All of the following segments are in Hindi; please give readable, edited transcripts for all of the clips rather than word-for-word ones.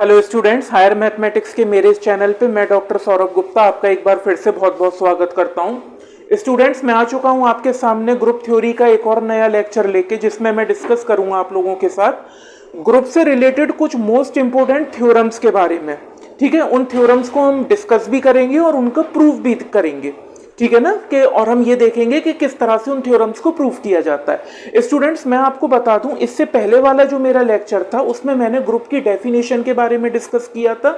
हेलो स्टूडेंट्स, हायर मैथमेटिक्स के मेरे इस चैनल पे मैं डॉक्टर सौरभ गुप्ता आपका एक बार फिर से बहुत बहुत स्वागत करता हूं। स्टूडेंट्स, मैं आ चुका हूं आपके सामने ग्रुप थ्योरी का एक और नया लेक्चर लेके, जिसमें मैं डिस्कस करूंगा आप लोगों के साथ ग्रुप से रिलेटेड कुछ मोस्ट इंपोर्टेंट थ्योरम्स के बारे में। ठीक है, उन थ्योरम्स को हम डिस्कस भी करेंगे और उनका प्रूफ भी करेंगे। ठीक है ना, कि और हम ये देखेंगे कि किस तरह से उन थ्योरम्स को प्रूफ किया जाता है। स्टूडेंट्स, मैं आपको बता दूं, इससे पहले वाला जो मेरा लेक्चर था उसमें मैंने ग्रुप की डेफिनेशन के बारे में डिस्कस किया था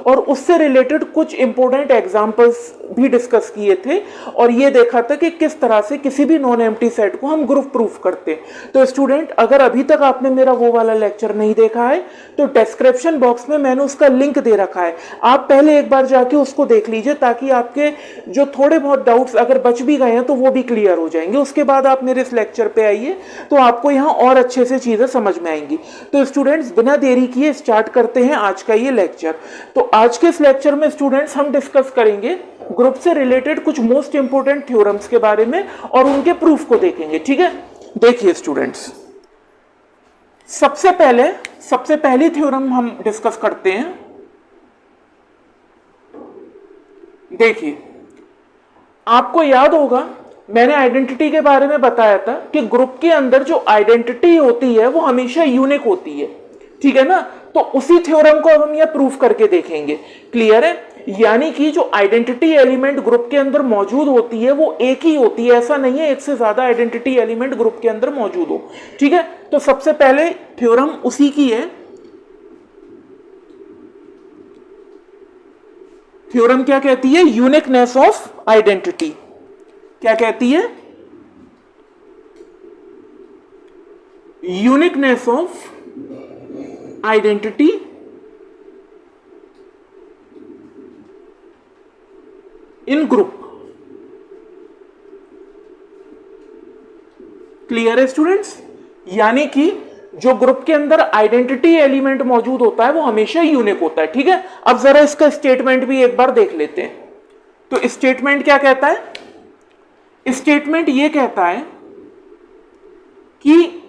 और उससे रिलेटेड कुछ इंपॉर्टेंट एग्जांपल्स भी डिस्कस किए थे और ये देखा था कि किस तरह से किसी भी नॉन एम्प्टी सेट को हम ग्रुप प्रूफ करते हैं। तो स्टूडेंट, अगर अभी तक आपने मेरा वो वाला लेक्चर नहीं देखा है तो डिस्क्रिप्शन बॉक्स में मैंने उसका लिंक दे रखा है, आप पहले एक बार जाके उसको देख लीजिए ताकि आपके जो थोड़े बहुत डाउट्स अगर बच भी गए हैं तो वो भी क्लियर हो जाएंगे। उसके बाद आप मेरे इस लेक्चर पे आइए तो आपको यहाँ और अच्छे से चीजें समझ में आएंगी। तो स्टूडेंट्स, बिना देरी किए स्टार्ट करते हैं आज का ये लेक्चर। तो आज के इस लेक्चर में स्टूडेंट्स हम डिस्कस करेंगे ग्रुप से रिलेटेड कुछ मोस्ट इंपोर्टेंट थ्योरम्स के बारे में और उनके प्रूफ को देखेंगे। ठीक है, देखिए स्टूडेंट्स, सबसे पहली थ्योरम हम डिस्कस करते हैं। देखिए, आपको याद होगा मैंने आइडेंटिटी के बारे में बताया था कि ग्रुप के अंदर जो आइडेंटिटी होती है वो हमेशा यूनिक होती है। ठीक है ना, तो उसी थ्योरम को अब हम यह प्रूफ करके देखेंगे। क्लियर है? यानी कि जो आइडेंटिटी एलिमेंट ग्रुप के अंदर मौजूद होती है वो एक ही होती है, ऐसा नहीं है एक से ज्यादा आइडेंटिटी एलिमेंट ग्रुप के अंदर मौजूद हो। ठीक है, तो सबसे पहले थ्योरम उसी की है। थ्योरम क्या कहती है? Uniqueness of identity. क्या कहती है? Uniqueness of identity in group. Clear है स्टूडेंट्स? यानी कि जो ग्रुप के अंदर आइडेंटिटी एलिमेंट मौजूद होता है वो हमेशा यूनिक होता है। ठीक है, अब जरा इसका स्टेटमेंट भी एक बार देख लेते हैं। तो स्टेटमेंट क्या कहता है? स्टेटमेंट ये कहता है कि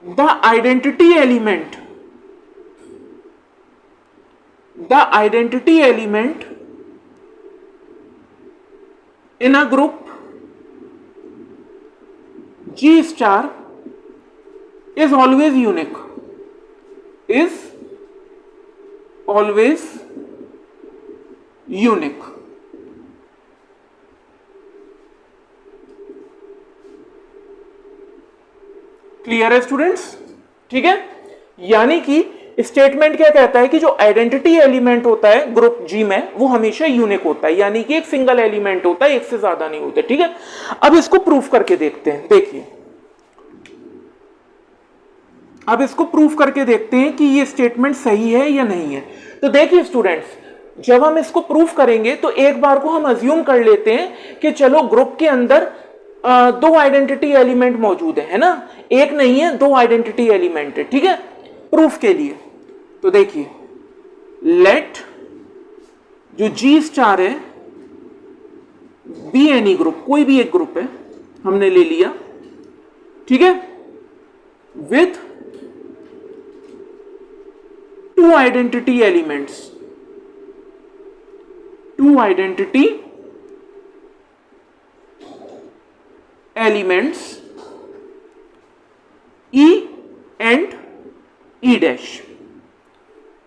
the identity element in a group G star is always unique. Clear है स्टूडेंट्स? ठीक है, यानी कि स्टेटमेंट क्या कहता है कि जो आइडेंटिटी एलिमेंट होता है ग्रुप जी में वो हमेशा यूनिक होता है, यानी कि एक सिंगल एलिमेंट होता है, एक से ज्यादा नहीं होता। ठीक है, अब इसको प्रूफ करके देखते हैं। देखिए, अब इसको प्रूफ करके देखते हैं कि ये स्टेटमेंट सही है या नहीं है। तो देखिए स्टूडेंट्स, जब हम इसको प्रूफ करेंगे तो एक बार को हम अज्यूम कर लेते हैं कि चलो ग्रुप के अंदर दो आइडेंटिटी एलिमेंट मौजूद है ना, एक नहीं है, दो आइडेंटिटी एलिमेंट है। ठीक है, प्रूफ के लिए तो देखिए, लेट जो जी स्टार है बी एनी ग्रुप, कोई भी एक ग्रुप है हमने ले लिया। ठीक है, with two identity elements E and E dash।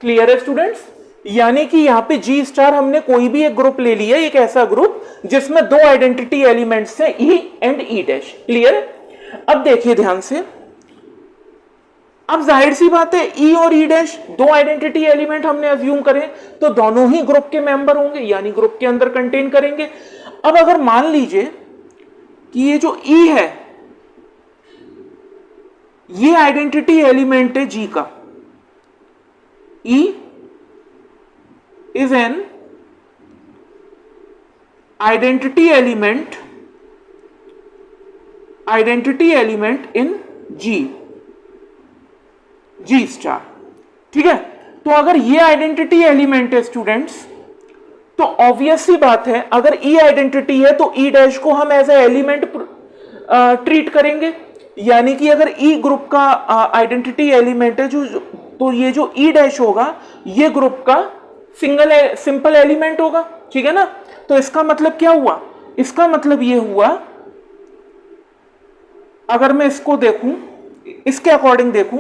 Clear है स्टूडेंट्स? यानी कि यहां पे G स्टार हमने कोई भी एक ग्रुप ले लिया, एक ऐसा ग्रुप जिसमें दो आइडेंटिटी एलिमेंट्स हैं E and E dash. Clear है? अब देखिए ध्यान से, अब जाहिर सी बात है E और E डैश दो आइडेंटिटी एलिमेंट हमने अज्यूम करें तो दोनों ही ग्रुप के मेंबर होंगे, यानी ग्रुप के अंदर कंटेन करेंगे। अब अगर मान लीजिए कि ये जो E है ये आइडेंटिटी एलिमेंट है G का, E is an identity element in G star. ठीक है, तो अगर ये आइडेंटिटी एलिमेंट है स्टूडेंट्स तो ऑब्वियस सी बात है अगर ई आइडेंटिटी है तो ई डैश को हम एज ए एलिमेंट ट्रीट करेंगे, यानी कि अगर ई ग्रुप का आइडेंटिटी एलिमेंट है जो तो ये जो ई डैश होगा ये ग्रुप का सिंपल एलिमेंट होगा, ठीक है ना। तो इसका मतलब क्या हुआ, इसका मतलब ये हुआ, अगर मैं इसको देखूं, इसके अकॉर्डिंग देखूं,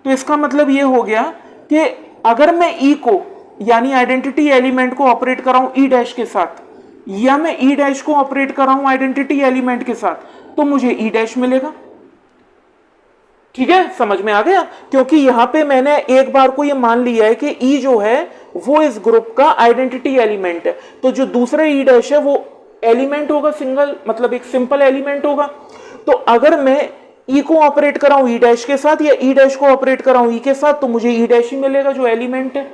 तो इसका मतलब ये हो गया कि अगर मैं ई को यानी आइडेंटिटी एलिमेंट को ऑपरेट कराऊं ई डैश के साथ, या मैं ई डैश को ऑपरेट कराऊं आइडेंटिटी एलिमेंट के साथ, तो मुझे ई डैश मिलेगा। ठीक है, समझ में आ गया, क्योंकि यहां पे मैंने एक बार को ये मान लिया है कि ई जो है वो इस ग्रुप का आइडेंटिटी एलिमेंट है, तो जो दूसरा ई डैश है वो एलिमेंट होगा, सिंगल मतलब एक सिंपल एलिमेंट होगा। तो अगर मैं ई को ऑपरेट कराऊं ई डैश के साथ या ई डैश को ऑपरेट कराऊं ई के साथ, तो मुझे ई डैश ही मिलेगा जो एलिमेंट है,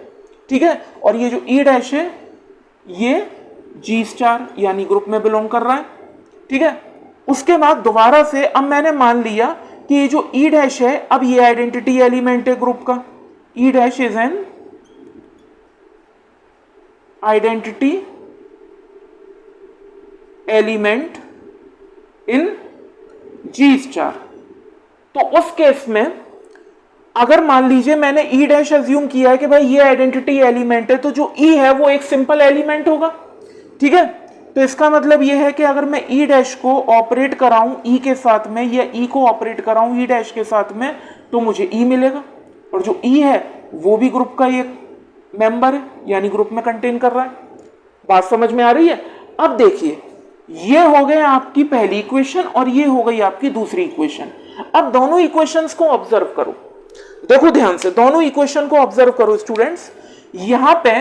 ठीक है। और ये जो ई डैश है ये जी स्टार यानी ग्रुप में बिलोंग कर रहा है, ठीक है। उसके बाद दोबारा से अब मैंने मान लिया कि ये जो ई डैश है अब ये आइडेंटिटी एलिमेंट है ग्रुप का, E dash is an identity element in G star. तो उस केस में अगर मान लीजिए मैंने ई डैश अज्यूम किया है कि भाई ये आइडेंटिटी एलिमेंट है, तो जो ई है वो एक सिंपल एलिमेंट होगा, ठीक है। तो इसका मतलब ये है कि अगर मैं ई डैश को ऑपरेट कराऊं ई के साथ में या ई को ऑपरेट कराऊं ई डैश के साथ में, तो मुझे ई मिलेगा, और जो ई है वो भी ग्रुप का एक मेंबर है यानी ग्रुप में कंटेन कर रहा है। बात समझ में आ रही है। अब देखिए ये हो गए आपकी पहली इक्वेशन और ये हो गई आपकी दूसरी इक्वेशन। अब दोनों इक्वेशंस को ऑब्जर्व करो, देखो ध्यान से, दोनों इक्वेशन को ऑब्जर्व करो स्टूडेंट्स। यहां पे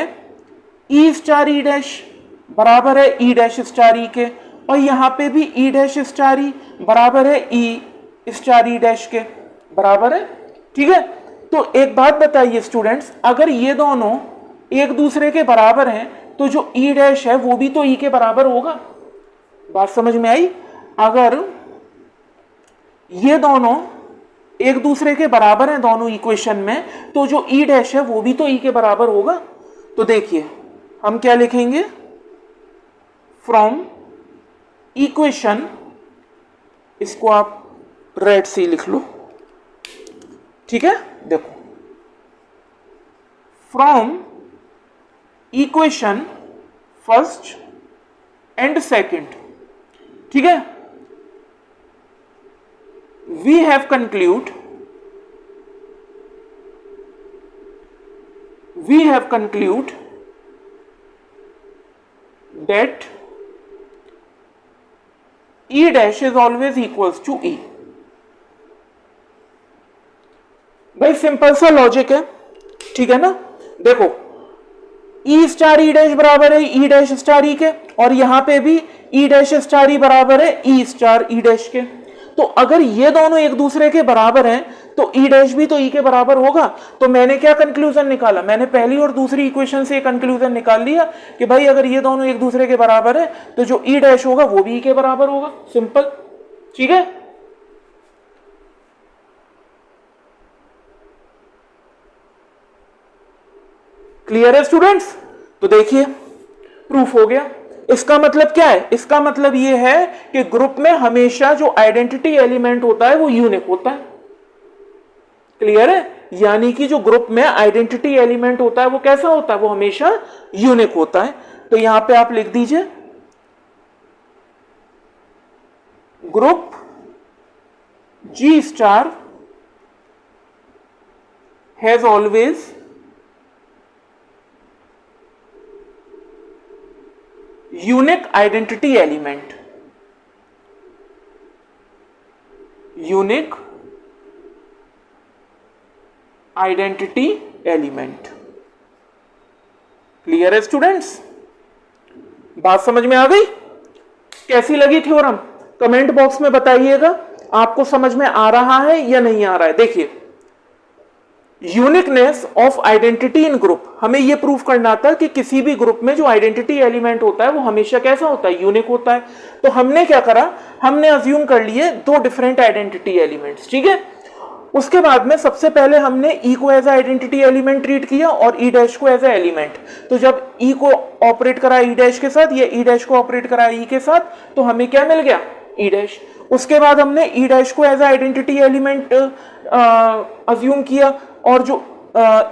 ई स्टार ई डैश बराबर है ई डैश स्टार ई के, और यहां पे भी ई डैश स्टार ई बराबर है ई स्टार ई डैश के बराबर है, ठीक है। तो एक बात बताइए स्टूडेंट्स, अगर ये दोनों एक दूसरे के बराबर हैं तो जो ई डैश है वो भी तो ई के बराबर होगा। बात समझ में आई। अगर ये दोनों एक दूसरे के बराबर हैं दोनों इक्वेशन में, तो जो ई डैश है वो भी तो ई के बराबर होगा। तो देखिए हम क्या लिखेंगे, फ्रॉम इक्वेशन, इसको आप रेड सी लिख लो, ठीक है। देखो from equation first and second, ठीक है, we have conclude that E dash is always equals to E। भाई सिंपल सा लॉजिक है, ठीक है ना। देखो E स्टार E डैश बराबर है E डैश स्टार E के, और यहां पे भी E डैश स्टार E बराबर है E स्टार E डैश के। तो अगर ये दोनों एक दूसरे के बराबर हैं तो ई डैश भी तो ई के बराबर होगा। तो मैंने क्या कंक्लूजन निकाला, मैंने पहली और दूसरी इक्वेशन से कंक्लूजन निकाल लिया कि भाई अगर ये दोनों एक दूसरे के बराबर है तो जो ई डैश होगा वो भी ई के बराबर होगा, सिंपल, ठीक है। क्लियर है स्टूडेंट्स। तो देखिए प्रूफ हो गया। इसका मतलब क्या है, इसका मतलब ये है कि ग्रुप में हमेशा जो आइडेंटिटी एलिमेंट होता है वो यूनिक होता है। क्लियर है, यानी कि जो ग्रुप में आइडेंटिटी एलिमेंट होता है वो कैसा होता है, वो हमेशा यूनिक होता है। तो यहां पे आप लिख दीजिए group G star has always unique identity element, unique identity element. Clear है स्टूडेंट्स, बात समझ में आ गई। कैसी लगी थ्योरम, कमेंट बॉक्स में बताइएगा आपको समझ में आ रहा है या नहीं आ रहा है। देखिए uniqueness of identity in group, हमें यह प्रूफ करना था कि किसी भी ग्रुप में जो आइडेंटिटी एलिमेंट होता है वो हमेशा कैसा होता है, यूनिक होता है। तो हमने क्या करा, हमने अज्यूम कर लिए दो डिफरेंट आइडेंटिटी एलिमेंट्स, ठीक है। उसके बाद में सबसे पहले हमने ई को एज आइडेंटिटी एलिमेंट ट्रीट किया और ई डैश को एज ए एलिमेंट। तो जब ई को ऑपरेट करा ई डैश के साथ या ई डैश को ऑपरेट करा ई के साथ, तो हमें क्या मिल गया, ई डैश। उसके बाद हमने ई डैश को एज आइडेंटिटी एलिमेंट अज्यूम किया और जो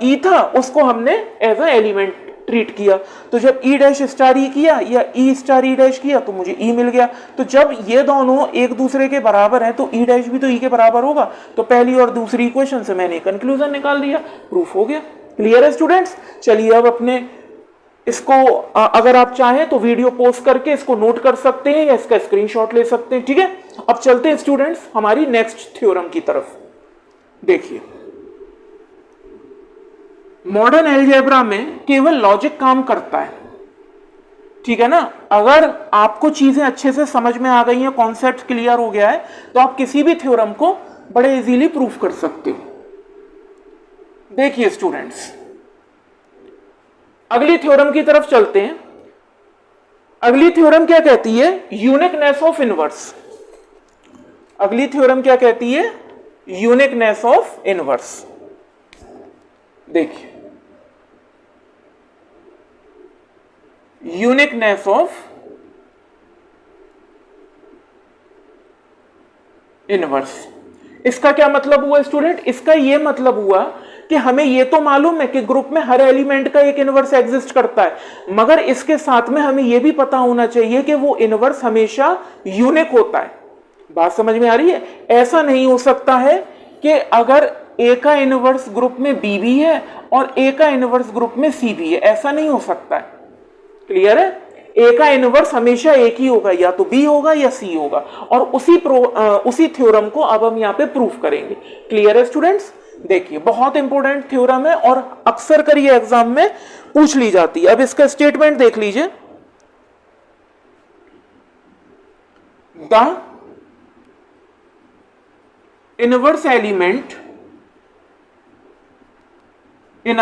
ई था उसको हमने एज अ एलिमेंट ट्रीट किया। तो जब ई डैश स्टार ई किया या ई स्टार ई डैश किया तो मुझे ई मिल गया। तो जब ये दोनों एक दूसरे के बराबर हैं तो ई डैश भी तो ई के बराबर होगा। तो पहली और दूसरी इक्वेशन से मैंने कंक्लूजन निकाल दिया, प्रूफ हो गया। क्लियर है स्टूडेंट्स? चलिए अब अपने इसको अगर आप चाहें तो वीडियो पॉज करके इसको नोट कर सकते हैं या इसका स्क्रीनशॉट ले सकते हैं। ठीक है, अब चलते हैं स्टूडेंट्स हमारी नेक्स्ट थ्योरम की तरफ। देखिए, मॉडर्न अलजेब्रा में केवल लॉजिक काम करता है, ठीक है ना। अगर आपको चीजें अच्छे से समझ में आ गई हैं, कॉन्सेप्ट क्लियर हो गया है, तो आप किसी भी थ्योरम को बड़े इजीली प्रूफ कर सकते हो। देखिए स्टूडेंट्स, अगली थ्योरम की तरफ चलते हैं। अगली थ्योरम क्या कहती है? Uniqueness of inverse. अगली थ्योरम क्या कहती है? Uniqueness of inverse. देखिए, यूनिकनेस ऑफ इनवर्स, इसका क्या मतलब हुआ स्टूडेंट? इसका यह मतलब हुआ कि हमें यह तो मालूम है कि ग्रुप में हर एलिमेंट का एक इनवर्स एग्जिस्ट करता है, मगर इसके साथ में हमें यह भी पता होना चाहिए कि वो इनवर्स हमेशा यूनिक होता है। बात समझ में आ रही है? ऐसा नहीं हो सकता है कि अगर ए का इनवर्स ग्रुप में बी भी है और ए का इनवर्स ग्रुप में सी भी है, ऐसा नहीं हो सकता है। क्लियर है? ए का इनवर्स हमेशा एक ही होगा, या तो बी होगा या सी होगा, और उसी थ्योरम को अब हम यहां पे प्रूफ करेंगे। क्लियर है स्टूडेंट्स? देखिए, बहुत इंपॉर्टेंट थ्योरम है और अक्सर कर ये एग्जाम में पूछ ली जाती है। अब इसका स्टेटमेंट देख लीजिए। The inverse element in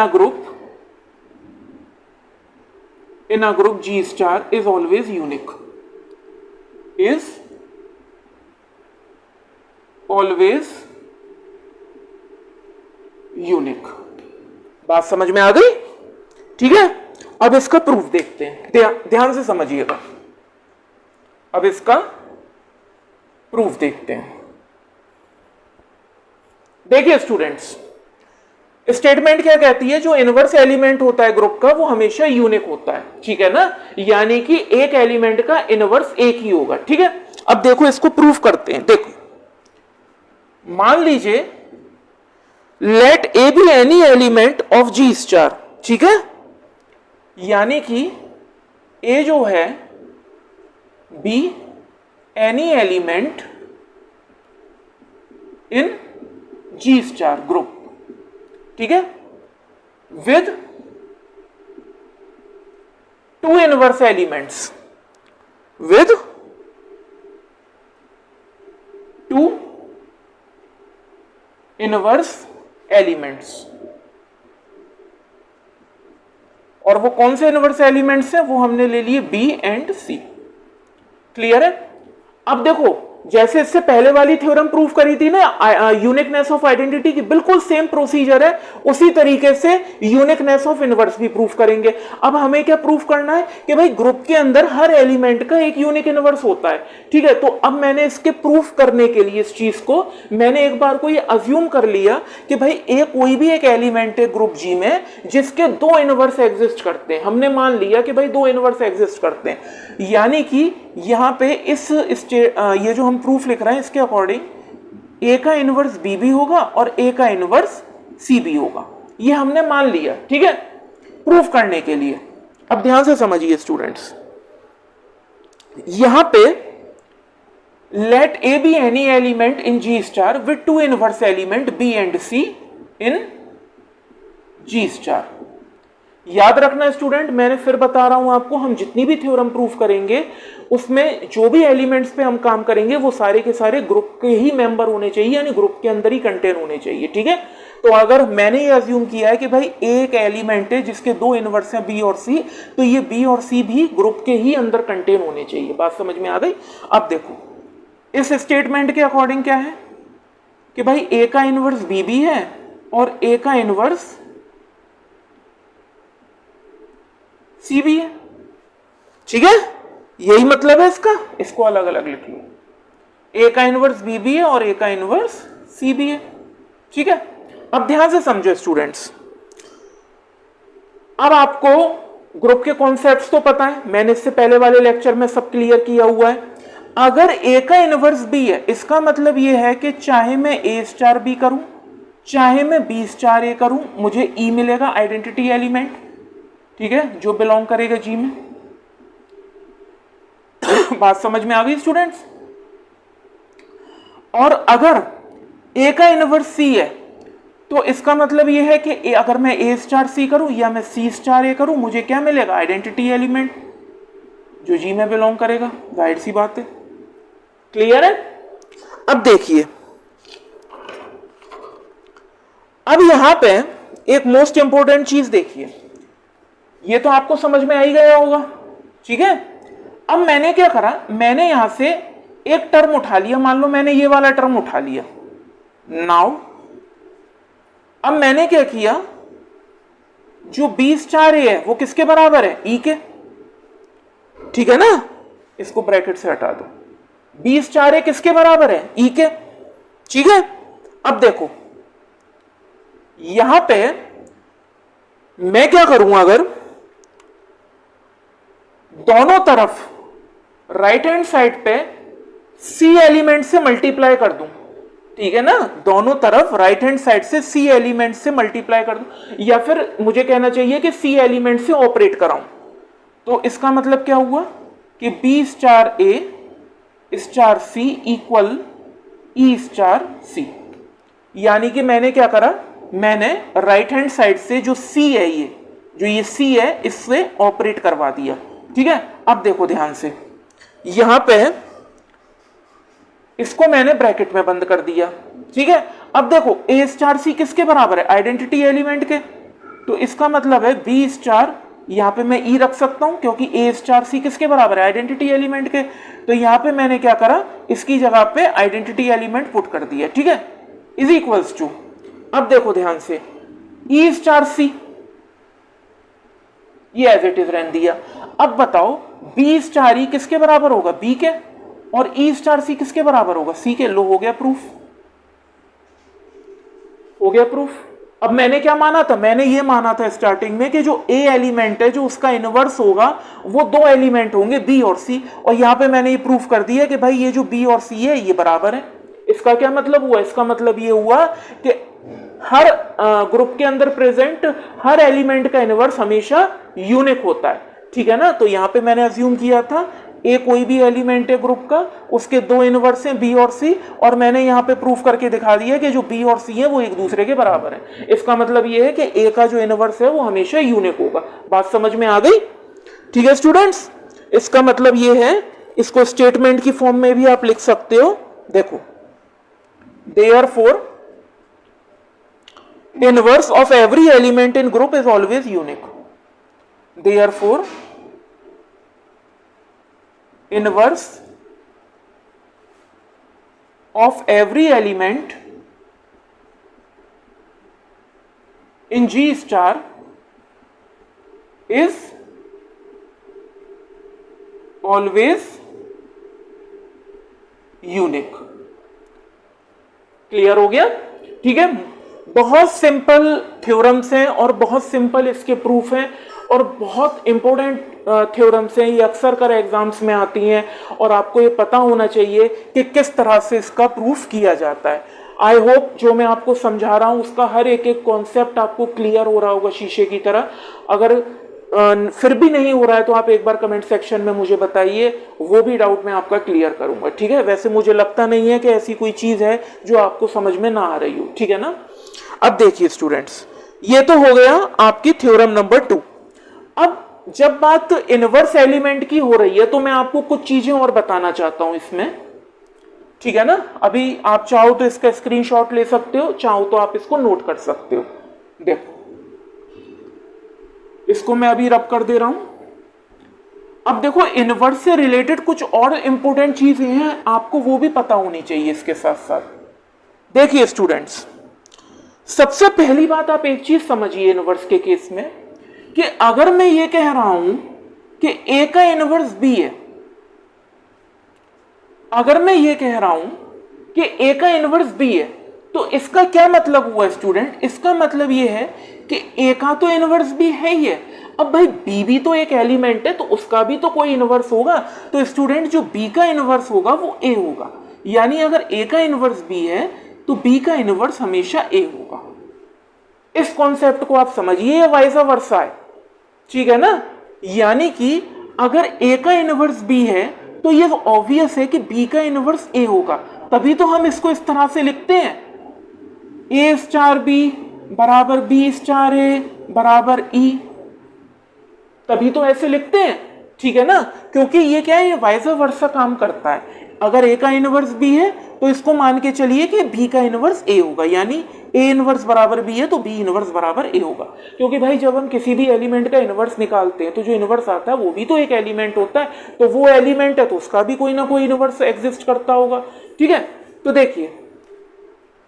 a group G star is always unique, is always unique। बात समझ में आ गई? ठीक है, अब इसका प्रूफ देखते हैं, ध्यान से समझिएगा। अब इसका प्रूफ देखते हैं। देखिए स्टूडेंट्स, स्टेटमेंट क्या कहती है? जो इनवर्स एलिमेंट होता है ग्रुप का वो हमेशा यूनिक होता है, ठीक है ना। यानी कि एक एलिमेंट का इनवर्स एक ही होगा, ठीक है। अब देखो, इसको प्रूफ करते हैं। देखो, मान लीजिए let A B any element of G star, ठीक है। यानी कि ए जो है B any element in G star group, ठीक है, with two inverse elements, with two inverse elements. और वो कौन से इनवर्स एलिमेंट्स हैं? वो हमने ले लिए बी एंड सी। क्लियर है? अब देखो, जैसे इससे पहले वाली थ्योरम प्रूफ करी थी ना यूनिकनेस ऑफ आइडेंटिटी की, बिल्कुल सेम प्रोसीजर है। उसी तरीके से यूनिकनेस ऑफ इनवर्स भी प्रूफ करेंगे। अब हमें क्या प्रूफ करना है कि भाई ग्रुप के अंदर हर एलिमेंट का एक यूनिक इनवर्स होता है, ठीक है। तो अब मैंने इसके प्रूफ करने के लिए इस चीज को मैंने एक बार को ये अज्यूम कर लिया कि भाई कोई भी एक एलिमेंट है ग्रुप जी में जिसके दो इनवर्स एग्जिस्ट करते हैं। हमने मान लिया कि भाई दो इनवर्स एग्जिस्ट करते हैं, यानी कि यहां पे ये जो हम प्रूफ लिख रहे हैं इसके अकॉर्डिंग ए का इनवर्स बी भी होगा और ए का इनवर्स सी भी होगा। ये हमने मान लिया, ठीक है, प्रूफ करने के लिए। अब ध्यान से समझिए स्टूडेंट्स, यहां पे let A B any element in G star with two inverse element B and C in G star. याद रखना स्टूडेंट, मैंने फिर बता रहा हूं आपको, हम जितनी भी थ्योरम प्रूफ करेंगे उसमें जो भी एलिमेंट्स पे हम काम करेंगे वो सारे के सारे ग्रुप के ही मेंबर होने चाहिए, यानी ग्रुप के अंदर ही कंटेन होने चाहिए, ठीक है। तो अगर मैंने ये अज्यूम किया है कि भाई एक एलिमेंट है जिसके दो इनवर्स हैं बी और सी, तो ये बी और सी भी ग्रुप के ही अंदर कंटेन होने चाहिए। बात समझ में आ गई? अब देखो, इस स्टेटमेंट के अकॉर्डिंग क्या है कि भाई ए का इनवर्स बी भी है और ए का इनवर्स सी भी है, ठीक है। यही मतलब है इसका, इसको अलग अलग लिख लो। ए का इनवर्स बी है और ए का इनवर्स सी भी है, ठीक है। अब ध्यान से समझो स्टूडेंट्स, अब आपको ग्रुप के कॉन्सेप्ट्स तो पता है, मैंने इससे पहले वाले लेक्चर में सब क्लियर किया हुआ है। अगर ए का इनवर्स बी है, इसका मतलब यह है कि चाहे मैं ए स्टार बी करूं, चाहे मैं बी स्टार ए करूं, मुझे ई मिलेगा आइडेंटिटी एलिमेंट, ठीक है, जो बिलोंग करेगा जी में। बात समझ में आ गई स्टूडेंट्स? और अगर ए का इनवर्स सी है तो इसका मतलब यह है कि अगर मैं ए स्टार सी करूं या मैं सी स्टार ए करूं, मुझे क्या मिलेगा? आइडेंटिटी एलिमेंट जो जी में बिलोंग करेगा। जाहिर सी बात है, क्लियर है? अब देखिए, अब यहां पे एक मोस्ट इंपॉर्टेंट चीज देखिए, ये तो आपको समझ में आ ही गया होगा, ठीक है। अब मैंने क्या करा, मैंने यहां से एक टर्म उठा लिया, मान लो मैंने ये वाला टर्म उठा लिया। नाउ अब मैंने क्या किया, जो बी स्टार ए है वो किसके बराबर है? ई के, ठीक है ना, इसको ब्रैकेट से हटा दो। बी स्टार ए किसके बराबर है? ई के, ठीक है। अब देखो यहां पे मैं क्या करूंगा, अगर दोनों तरफ राइट हैंड साइड पे सी एलिमेंट से मल्टीप्लाई कर दूं, ठीक है ना, दोनों तरफ राइट हैंड साइड से सी एलिमेंट से मल्टीप्लाई कर दूं, या फिर मुझे कहना चाहिए कि सी एलिमेंट से ऑपरेट कराऊं, तो इसका मतलब क्या हुआ कि बी स्टार ए स्टार सी इक्वल ई स्टार सी। यानी कि मैंने क्या करा, मैंने राइट हैंड साइड से जो सी है, ये सी है, इससे ऑपरेट करवा दिया, ठीक है। अब देखो ध्यान से, यहां पे इसको मैंने ब्रैकेट में बंद कर दिया, ठीक है। अब देखो ए स्टार सी किसके बराबर है? आइडेंटिटी एलिमेंट के, तो इसका मतलब है बी स्टार, यहां पे मैं ई रख सकता हूं क्योंकि ए स्टार सी किसके बराबर है? आइडेंटिटी एलिमेंट के। तो यहां पे मैंने क्या करा, इसकी जगह पे आइडेंटिटी एलिमेंट पुट कर दिया, ठीक है, इज इक्वल्स टू, अब देखो ध्यान से, ई स्टार सी, ये एज इट इज रहने दिया। अब बताओ बी स्टार ई किसके बराबर होगा? बी के, और ई स्टार सी किसके बराबर होगा? सी के। लो, हो गया प्रूफ, हो गया प्रूफ। अब मैंने क्या माना था, मैंने ये माना था स्टार्टिंग में कि जो ए एलिमेंट है, जो उसका इनवर्स होगा, वो दो एलिमेंट होंगे बी और सी, और यहां पे मैंने ये प्रूफ कर दिया कि भाई ये जो बी और सी है ये बराबर है। इसका क्या मतलब हुआ? इसका मतलब ये हुआ कि हर ग्रुप के अंदर प्रेजेंट हर एलिमेंट का इनवर्स हमेशा यूनिक होता है, ठीक है ना। तो यहां पे मैंने अज्यूम किया था ए कोई भी एलिमेंट है ग्रुप का, उसके दो इनवर्स हैं बी और सी, और मैंने यहां पे प्रूफ करके दिखा दिया कि जो बी और सी है वो एक दूसरे के बराबर है। इसका मतलब ये है कि ए का जो इनवर्स है वो हमेशा यूनिक होगा। बात समझ में आ गई? ठीक है स्टूडेंट्स, इसका मतलब ये है, इसको स्टेटमेंट की फॉर्म में भी आप लिख सकते हो। देखो, therefore inverse of every element in group is always unique. Therefore, inverse of every element in G star is always unique. Clear हो गया? ठीक है, बहुत सिंपल थ्योरम्स हैं और बहुत सिंपल इसके प्रूफ हैं, और बहुत इंपॉर्टेंट थ्योरम्स हैं, ये अक्सर कर एग्जाम्स में आती हैं, और आपको ये पता होना चाहिए कि किस तरह से इसका प्रूफ किया जाता है। आई होप जो मैं आपको समझा रहा हूं उसका हर एक एक कॉन्सेप्ट आपको क्लियर हो रहा होगा शीशे की तरह। अगर फिर भी नहीं हो रहा है तो आप एक बार कमेंट सेक्शन में मुझे बताइए, वो भी डाउट मैं आपका क्लियर करूंगा, ठीक है। वैसे मुझे लगता नहीं है कि ऐसी कोई चीज है जो आपको समझ में ना आ रही हो, ठीक है ना। अब देखिए स्टूडेंट्स, ये तो हो गया आपकी थ्योरम नंबर 2। अब जब बात इनवर्स एलिमेंट की हो रही है तो मैं आपको कुछ चीजें और बताना चाहता हूं इसमें, ठीक है ना। अभी आप चाहो तो इसका स्क्रीनशॉट ले सकते हो, चाहो तो आप इसको नोट कर सकते हो। देखो, इसको मैं अभी रब कर दे रहा हूं। अब देखो, इनवर्स से रिलेटेड कुछ और इंपॉर्टेंट चीजें हैं, आपको वो भी पता होनी चाहिए इसके साथ साथ। देखिए स्टूडेंट्स, सबसे पहली बात आप एक चीज समझिए इनवर्स के केस में, कि अगर मैं ये कह रहा हूं कि ए का इनवर्स बी है, अगर मैं ये कह रहा हूं कि ए का इनवर्स बी है, तो इसका क्या मतलब हुआ स्टूडेंट, इसका मतलब ये है कि ए का तो इनवर्स भी है ही है। अब भाई बी भी तो एक एलिमेंट है, तो उसका भी तो कोई इनवर्स होगा। तो स्टूडेंट जो बी का इनवर्स होगा वो ए होगा, यानी अगर ए का इनवर्स बी है तो बी का इनवर्स हमेशा ए होगा। इस कॉन्सेप्ट को आप समझिए, ये वाइस वर्सा है, ठीक है ना। यानी कि अगर ए का इनवर्स बी है तो ये ऑब्वियस है कि बी का इनवर्स ए होगा, तभी तो हम इसको इस तरह से लिखते हैं, ए स्टार बी बराबर बी स्टार ए बराबर ई, तभी तो ऐसे लिखते हैं, ठीक है ना। क्योंकि ये क्या है, ये वाइस वर्सा काम करता है। अगर ए का इनवर्स बी है तो इसको मान के चलिए कि बी का इनवर्स ए होगा, यानी ए इनवर्स बराबर बी है तो बी इनवर्स बराबर ए होगा। क्योंकि भाई जब हम किसी भी एलिमेंट का इनवर्स निकालते हैं तो जो इनवर्स आता है वो भी तो एक एलिमेंट होता है, तो वो एलिमेंट है तो उसका भी कोई ना कोई इनवर्स एग्जिस्ट करता होगा, ठीक है। तो देखिए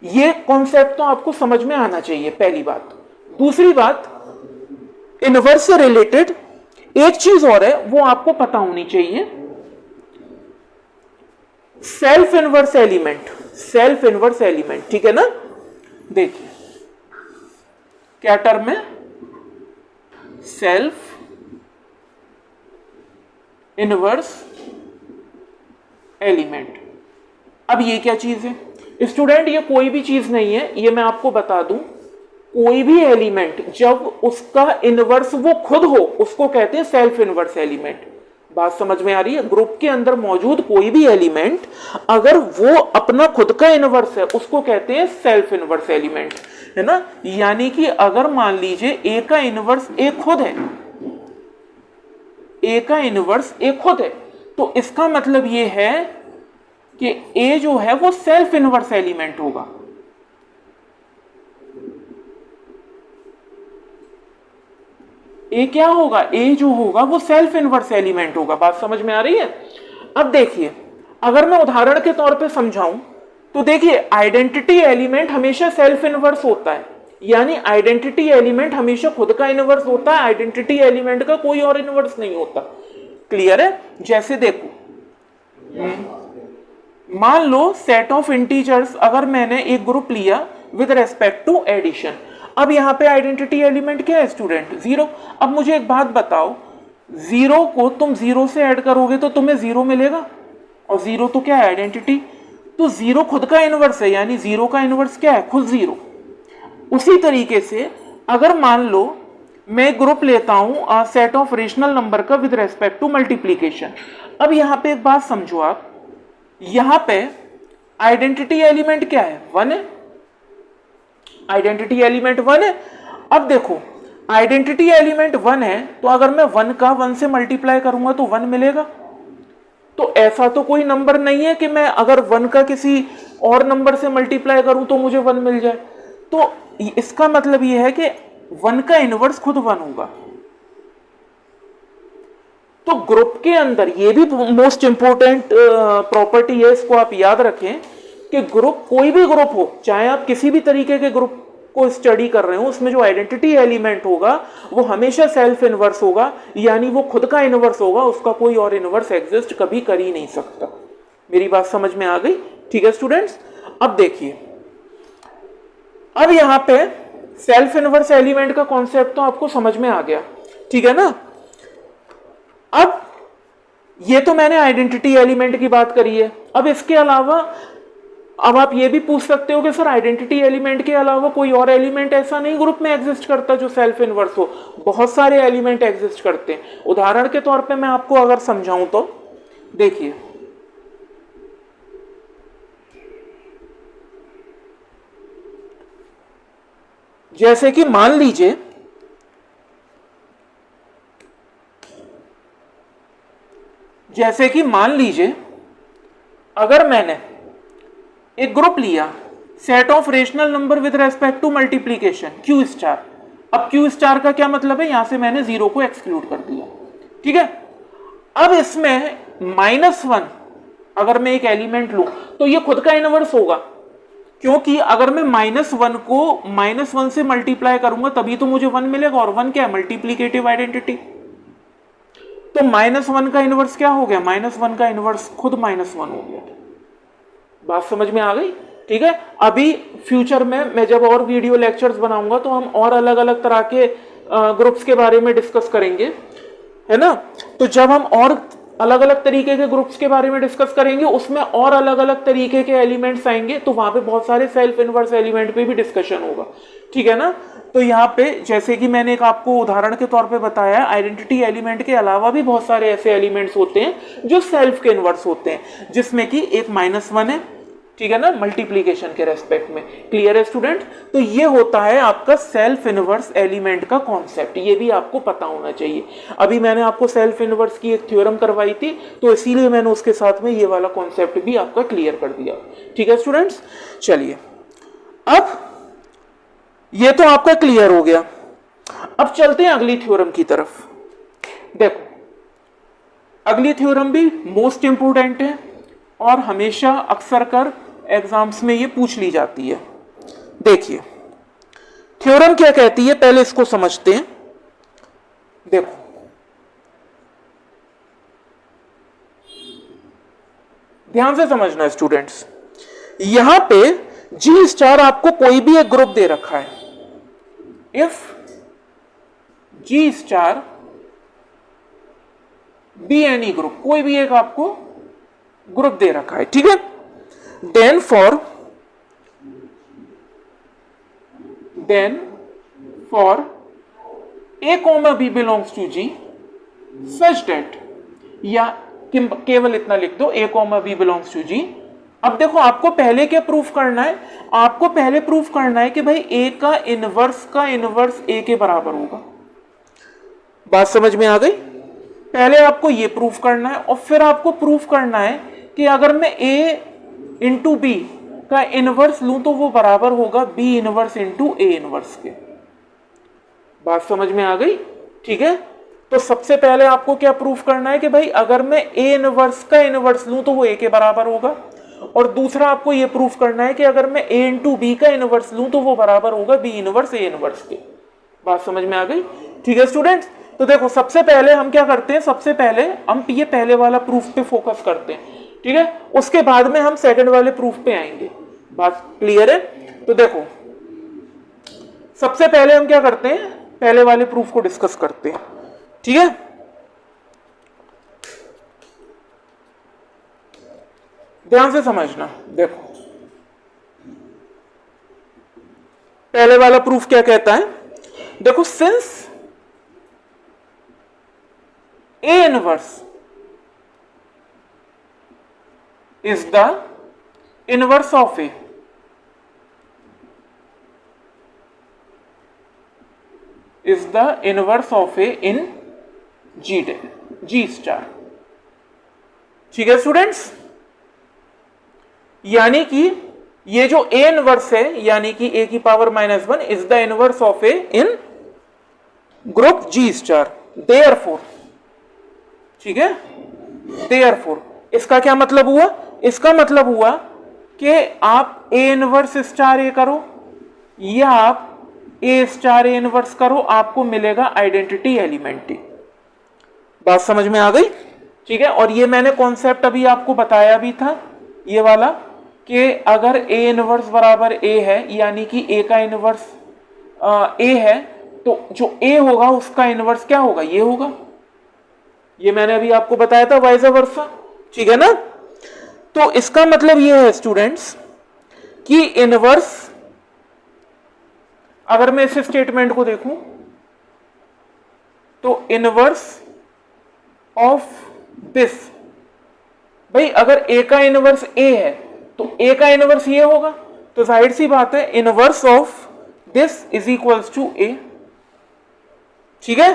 ये कॉन्सेप्ट तो आपको समझ में आना चाहिए, पहली बात। दूसरी बात, इनवर्स से रिलेटेड एक चीज और है, वो आपको पता होनी चाहिए, self inverse element. Self inverse element, ठीक है ना। देखिए क्या टर्म है, सेल्फ इनवर्स एलिमेंट। अब ये क्या चीज है स्टूडेंट, ये कोई भी चीज नहीं है, ये मैं आपको बता दूं। कोई भी एलिमेंट जब उसका इनवर्स वो खुद हो उसको कहते हैं सेल्फ इनवर्स एलिमेंट। बात समझ में आ रही है। ग्रुप के अंदर मौजूद कोई भी एलिमेंट अगर वो अपना खुद का इनवर्स है उसको कहते हैं सेल्फ इनवर्स एलिमेंट, है ना। यानी कि अगर मान लीजिए ए का इनवर्स ए खुद है, ए का इनवर्स ए खुद है, तो इसका मतलब ये है कि ए जो है वो सेल्फ इनवर्स एलिमेंट होगा। ए क्या होगा, ए जो होगा वो सेल्फ इनवर्स एलिमेंट होगा। बात समझ में आ रही है। अब देखिए अगर मैं उदाहरण के तौर पे समझाऊं तो देखिए आइडेंटिटी एलिमेंट हमेशा सेल्फ इनवर्स होता है, यानी आइडेंटिटी एलिमेंट हमेशा खुद का इनवर्स होता है, आइडेंटिटी एलिमेंट का कोई और इनवर्स नहीं होता। क्लियर है। जैसे देखो मान लो सेट ऑफ इंटीजर्स, अगर मैंने एक ग्रुप लिया विद रेस्पेक्ट टू एडिशन, अब यहां पे आइडेंटिटी एलिमेंट क्या है स्टूडेंट, जीरो। अब मुझे एक बात बताओ, जीरो को तुम जीरो से ऐड करोगे तो तुम्हें जीरो मिलेगा, और जीरो तो क्या है आइडेंटिटी, तो जीरो खुद का इनवर्स है, यानी जीरो का इनवर्स क्या है, खुद जीरो। उसी तरीके से अगर मान लो मैं ग्रुप लेता हूं सेट ऑफ रेशनल नंबर का विद रेस्पेक्ट टू मल्टीप्लीकेशन। अब यहां पे एक बात समझो आप, यहां पे आइडेंटिटी एलिमेंट क्या है, वन है, आइडेंटिटी एलिमेंट वन है। अब देखो आइडेंटिटी एलिमेंट वन है तो अगर मैं वन का वन से मल्टीप्लाई करूंगा तो वन मिलेगा। तो ऐसा तो कोई नंबर नहीं है कि मैं अगर वन का किसी और नंबर से मल्टीप्लाई करूं तो मुझे वन मिल जाए। तो इसका मतलब यह है कि वन का इनवर्स खुद वन होगा। तो ग्रुप के अंदर ये भी मोस्ट इंपोर्टेंट प्रॉपर्टी है, इसको आप याद रखें कि ग्रुप, कोई भी ग्रुप हो, चाहे आप किसी भी तरीके के ग्रुप को स्टडी कर रहे हो, उसमें जो आइडेंटिटी एलिमेंट होगा वो हमेशा सेल्फ इनवर्स होगा, यानी वो खुद का इनवर्स होगा, उसका कोई और इनवर्स एग्जिस्ट कभी कर ही नहीं सकता। मेरी बात समझ में आ गई, ठीक है स्टूडेंट्स। अब देखिए, अब यहां पे सेल्फ इनवर्स एलिमेंट का कॉन्सेप्ट तो आपको समझ में आ गया, ठीक है ना। अब ये तो मैंने आइडेंटिटी एलिमेंट की बात करी है। अब इसके अलावा अब आप ये भी पूछ सकते हो कि सर आइडेंटिटी एलिमेंट के अलावा कोई और एलिमेंट ऐसा नहीं ग्रुप में एग्जिस्ट करता जो सेल्फ इनवर्स हो। बहुत सारे एलिमेंट एग्जिस्ट करते हैं। उदाहरण के तौर पे मैं आपको अगर समझाऊं तो देखिए, जैसे कि मान लीजिए अगर मैंने एक ग्रुप लिया set of rational number with respect to multiplication Q star. अब क्यू स्टार का क्या मतलब है, यहां से मैंने जीरो को एक्सक्लूड कर दिया, ठीक है। अब इसमें -1 अगर मैं एक एलिमेंट लूं तो ये खुद का इनवर्स होगा, क्योंकि अगर मैं -1 को -1 से मल्टीप्लाई करूंगा तभी तो मुझे 1 मिलेगा, और 1 क्या है, मल्टीप्लीकेटिव आइडेंटिटी। तो -1 का इनवर्स क्या हो गया, -1 का इनवर्स खुद -1 हो गया। बात समझ में आ गई। ठीक है। अभी फ्यूचर में मैं जब और वीडियो लेक्चर्स बनाऊंगा तो हम और अलग अलग तरह के ग्रुप्स के बारे में डिस्कस करेंगे, है ना। तो जब हम और अलग अलग तरीके के ग्रुप्स के बारे में डिस्कस करेंगे, उसमें और अलग अलग तरीके के एलिमेंट्स आएंगे, तो वहां पे बहुत सारे सेल्फ इनवर्स एलिमेंट पे भी डिस्कशन होगा, ठीक है ना। तो यहाँ पे जैसे कि मैंने एक आपको उदाहरण के तौर पे बताया, आइडेंटिटी एलिमेंट के अलावा भी बहुत सारे ऐसे एलिमेंट्स होते हैं जो सेल्फ के इनवर्स होते हैं, जिसमें कि एक -1 है, ठीक है ना, मल्टीप्लीकेशन के रेस्पेक्ट में। क्लियर है स्टूडेंट। तो ये होता है आपका सेल्फ इनवर्स एलिमेंट का कॉन्सेप्ट, ये भी आपको पता होना चाहिए। अभी मैंने आपको सेल्फ इनवर्स की एक थ्योरम करवाई थी, तो इसीलिए मैंने उसके साथ में ये वाला कॉन्सेप्ट भी आपका क्लियर कर दिया, ठीक है स्टूडेंट्स। चलिए, अब ये तो आपका क्लियर हो गया। अब चलते हैं अगली थ्योरम की तरफ। देखो, अगली थ्योरम भी मोस्ट इंपोर्टेंट है और हमेशा अक्सर कर एग्जाम्स में ये पूछ ली जाती है। देखिए थ्योरम क्या कहती है, पहले इसको समझते हैं। देखो, ध्यान से समझना स्टूडेंट्स, यहां पे जी स्टार आपको कोई भी एक ग्रुप दे रखा है। If G star B any group, कोई भी एक आपको ग्रुप दे रखा है, ठीक है। Then for A comma B belongs to G such that, या केवल इतना लिख दो, A comma B belongs to G. अब देखो, आपको पहले क्या प्रूफ करना है, आपको पहले प्रूफ करना है कि भाई ए का इनवर्स ए के बराबर होगा। बात समझ में आ गई। पहले आपको ये प्रूफ करना है और फिर आपको प्रूफ करना है कि अगर मैं ए इंटू बी का इनवर्स लूं तो वो बराबर होगा B inverse into A inverse के। बात समझ में आ गई, ठीक है। तो सबसे पहले आपको क्या प्रूफ करना है कि भाई अगर मैं ए इनवर्स का इनवर्स लूं तो वो ए के बराबर होगा, और दूसरा आपको ये प्रूफ करना है कि अगर मैं ए इंटू बी का इनवर्स लूं तो वो बराबर होगा बी इनवर्स ए इनवर्स के। बात समझ में आ गई, ठीक है स्टूडेंट्स। तो देखो, सबसे पहले हम क्या करते हैं, सबसे पहले हम ये पहले वाला प्रूफ पे फोकस करते हैं, ठीक है। उसके बाद में हम सेकंड वाले प्रूफ पे आएंगे। बात क्लियर है। तो देखो, सबसे पहले हम क्या करते हैं, पहले वाले प्रूफ को डिस्कस करते हैं, ठीक है। ध्यान से समझना। देखो, पहले वाला प्रूफ क्या कहता है, देखो, since A inverse is the inverse of A, is the inverse of A in G star, ठीक है स्टूडेंट्स। यानी कि ये जो A इनवर्स है, यानी कि A की power -1 is the inverse of A in group G star. Therefore, ठीक है, देयरफॉर इसका क्या मतलब हुआ, इसका मतलब हुआ कि आप ए इनवर्स स्टार ए करो या आप ए स्टार ए इनवर्स करो, आपको मिलेगा आइडेंटिटी एलिमेंट। बात समझ में आ गई, ठीक है। और ये मैंने कॉन्सेप्ट अभी आपको बताया भी था, ये वाला, कि अगर ए इनवर्स बराबर ए है, यानी कि ए का इनवर्स ए है, तो जो ए होगा उसका इनवर्स क्या होगा, ये होगा। ये मैंने अभी आपको बताया था, वाइस वर्सा, ठीक है ना। तो इसका मतलब ये है स्टूडेंट्स कि इनवर्स, अगर मैं इस स्टेटमेंट को देखूं तो इनवर्स ऑफ दिस, भाई अगर ए का इनवर्स ए है तो ए का इनवर्स ये होगा, तो जाहिर सी बात है inverse of this is equals to A, ठीक है।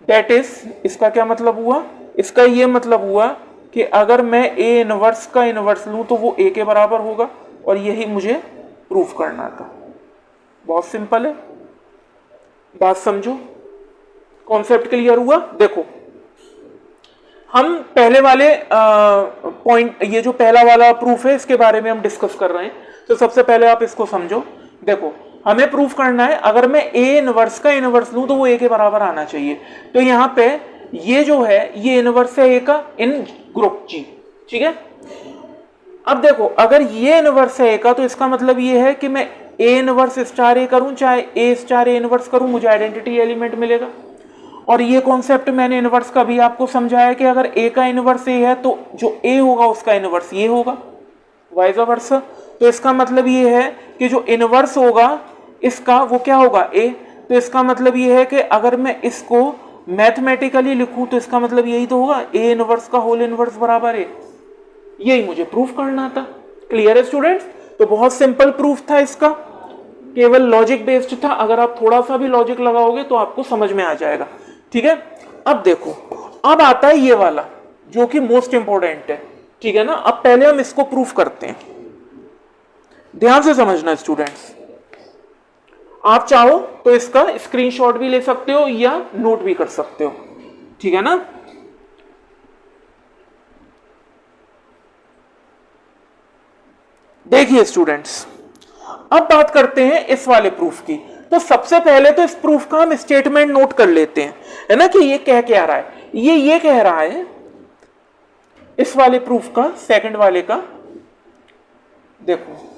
दैट इज, इसका क्या मतलब हुआ, इसका ये मतलब हुआ कि अगर मैं ए इनवर्स का इनवर्स लूं तो वो ए के बराबर होगा, और यही मुझे प्रूफ करना था। बहुत सिंपल है, बात समझो, कॉन्सेप्ट क्लियर हुआ। देखो, हम पहले वाले पॉइंट, ये जो पहला वाला प्रूफ है इसके बारे में हम डिस्कस कर रहे हैं। तो सबसे पहले आप इसको समझो। देखो, हमें प्रूफ करना है अगर मैं ए इनवर्स का इनवर्स लूं तो वो ए के बराबर आना चाहिए। तो यहां पे ये जो है ये इनवर्स है ए का इन ग्रुप जी, ठीक है। अब देखो अगर ये इनवर्स है ए का तो इसका मतलब ये है कि मैं ए इनवर्स स्टार ए करूं चाहे ए स्टार ए इनवर्स करूं, मुझे आइडेंटिटी एलिमेंट मिलेगा। और ये कॉन्सेप्ट मैंने इनवर्स का भी आपको समझाया कि अगर ए का इनवर्स ए है तो जो ए होगा उसका इनवर्स ये होगा, वाइस वर्सा। तो इसका मतलब ये है कि जो इनवर्स होगा इसका वो क्या होगा ए। तो इसका मतलब ये है कि अगर मैं इसको मैथमेटिकली लिखूं तो इसका मतलब यही तो होगा, ए इनवर्स का होल इनवर्स बराबर ए। यही मुझे प्रूफ करना था। क्लियर है स्टूडेंट्स? तो बहुत सिंपल प्रूफ था इसका, केवल लॉजिक बेस्ड था। अगर आप थोड़ा सा भी लॉजिक लगाओगे तो आपको समझ में आ जाएगा। ठीक है, अब देखो अब आता है ये वाला जो कि मोस्ट इंपॉर्टेंट है। ठीक है ना, अब पहले हम इसको प्रूफ करते हैं। ध्यान से समझना स्टूडेंट्स, आप चाहो तो इसका स्क्रीनशॉट भी ले सकते हो या नोट भी कर सकते हो। ठीक है ना, देखिए स्टूडेंट्स, अब बात करते हैं इस वाले प्रूफ की। तो सबसे पहले तो इस प्रूफ का हम स्टेटमेंट नोट कर लेते हैं, है ना, कि ये कह क्या रहा है। ये कह रहा है इस वाले प्रूफ का, सेकंड वाले का, देखो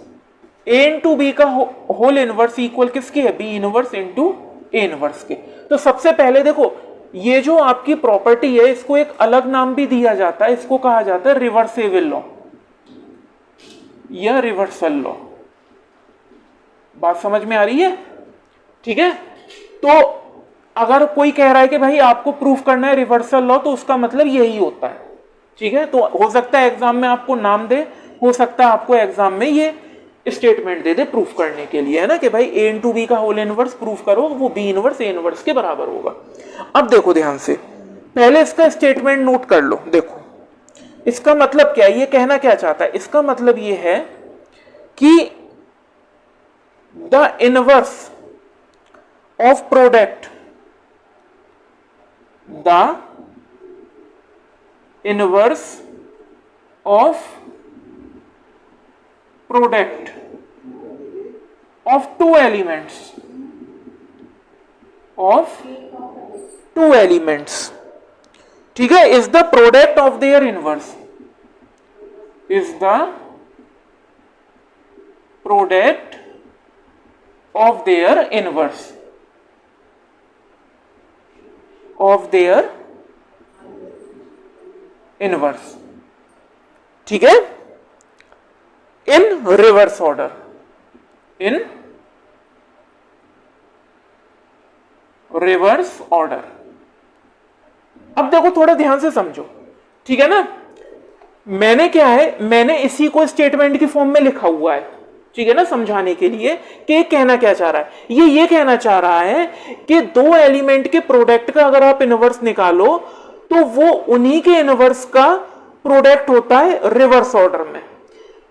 a इंटू बी का होल इनवर्स इक्वल किसके है, B inverse into A inverse के। तो सबसे पहले देखो ये जो आपकी प्रॉपर्टी है इसको एक अलग नाम भी दिया जाता है, इसको कहा जाता है रिवर्सेबल लॉ या रिवर्सल लॉ। बात समझ में आ रही है? ठीक है, तो अगर कोई कह रहा है कि भाई आपको प्रूफ करना है रिवर्सल लॉ तो उसका मतलब यही होता है। ठीक है, तो हो सकता है एग्जाम में आपको नाम दे, हो सकता है आपको एग्जाम में ये स्टेटमेंट दे दे प्रूफ करने के लिए, है ना, कि भाई ए इंटू बी का होल इनवर्स प्रूफ करो, वो बी इनवर्स ए इनवर्स के बराबर होगा। अब देखो ध्यान से, पहले इसका स्टेटमेंट नोट कर लो। देखो इसका मतलब क्या है, ये कहना क्या चाहता है, इसका मतलब ये है कि the inverse of product, the inverse of product of two elements, ठीक है, is the product of their inverse, is the product of their inverse, ठीक है, in reverse order, in reverse order. अब देखो थोड़ा ध्यान से समझो, ठीक है ना, मैंने क्या है, मैंने इसी को स्टेटमेंट की फॉर्म में लिखा हुआ है, ठीक है ना, समझाने के लिए कि कहना क्या चाह रहा है। ये कहना चाह रहा है कि दो एलिमेंट के प्रोडक्ट का अगर आप इनवर्स निकालो तो वो उन्हीं के इनवर्स का प्रोडक्ट होता है रिवर्स ऑर्डर में।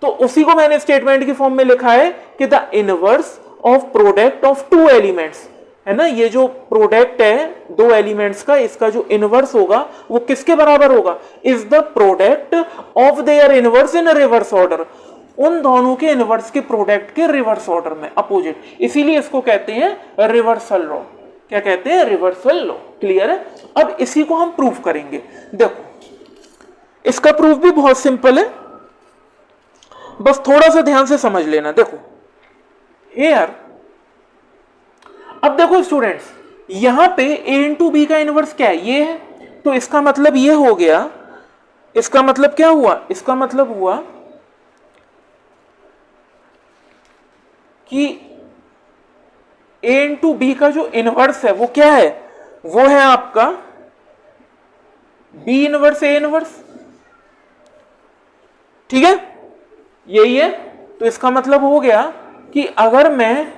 तो उसी को मैंने स्टेटमेंट की फॉर्म में लिखा है कि the inverse of product of two elements, है ना, ये जो प्रोडक्ट है दो एलिमेंट्स का, इसका जो इनवर्स होगा वो किसके बराबर होगा, is the product of their inverse in reverse order, उन दोनों के इनवर्स के प्रोडक्ट के रिवर्स ऑर्डर में, अपोजिट। इसीलिए इसको कहते हैं रिवर्सल लॉ। क्या कहते हैं, रिवर्सल लॉ। क्लियर है? अब इसी को हम प्रूव करेंगे। देखो इसका प्रूफ भी बहुत सिंपल है, बस थोड़ा सा ध्यान से समझ लेना। देखो हियर, अब देखो स्टूडेंट्स, यहां पे a इंटू बी का इनवर्स क्या है, ये है। तो इसका मतलब ये हो गया, इसका मतलब क्या हुआ, इसका मतलब हुआ कि a इंटू बी का जो इनवर्स है वो क्या है, वो है आपका b इनवर्स a इनवर्स। ठीक है, यही है। तो इसका मतलब हो गया कि अगर मैं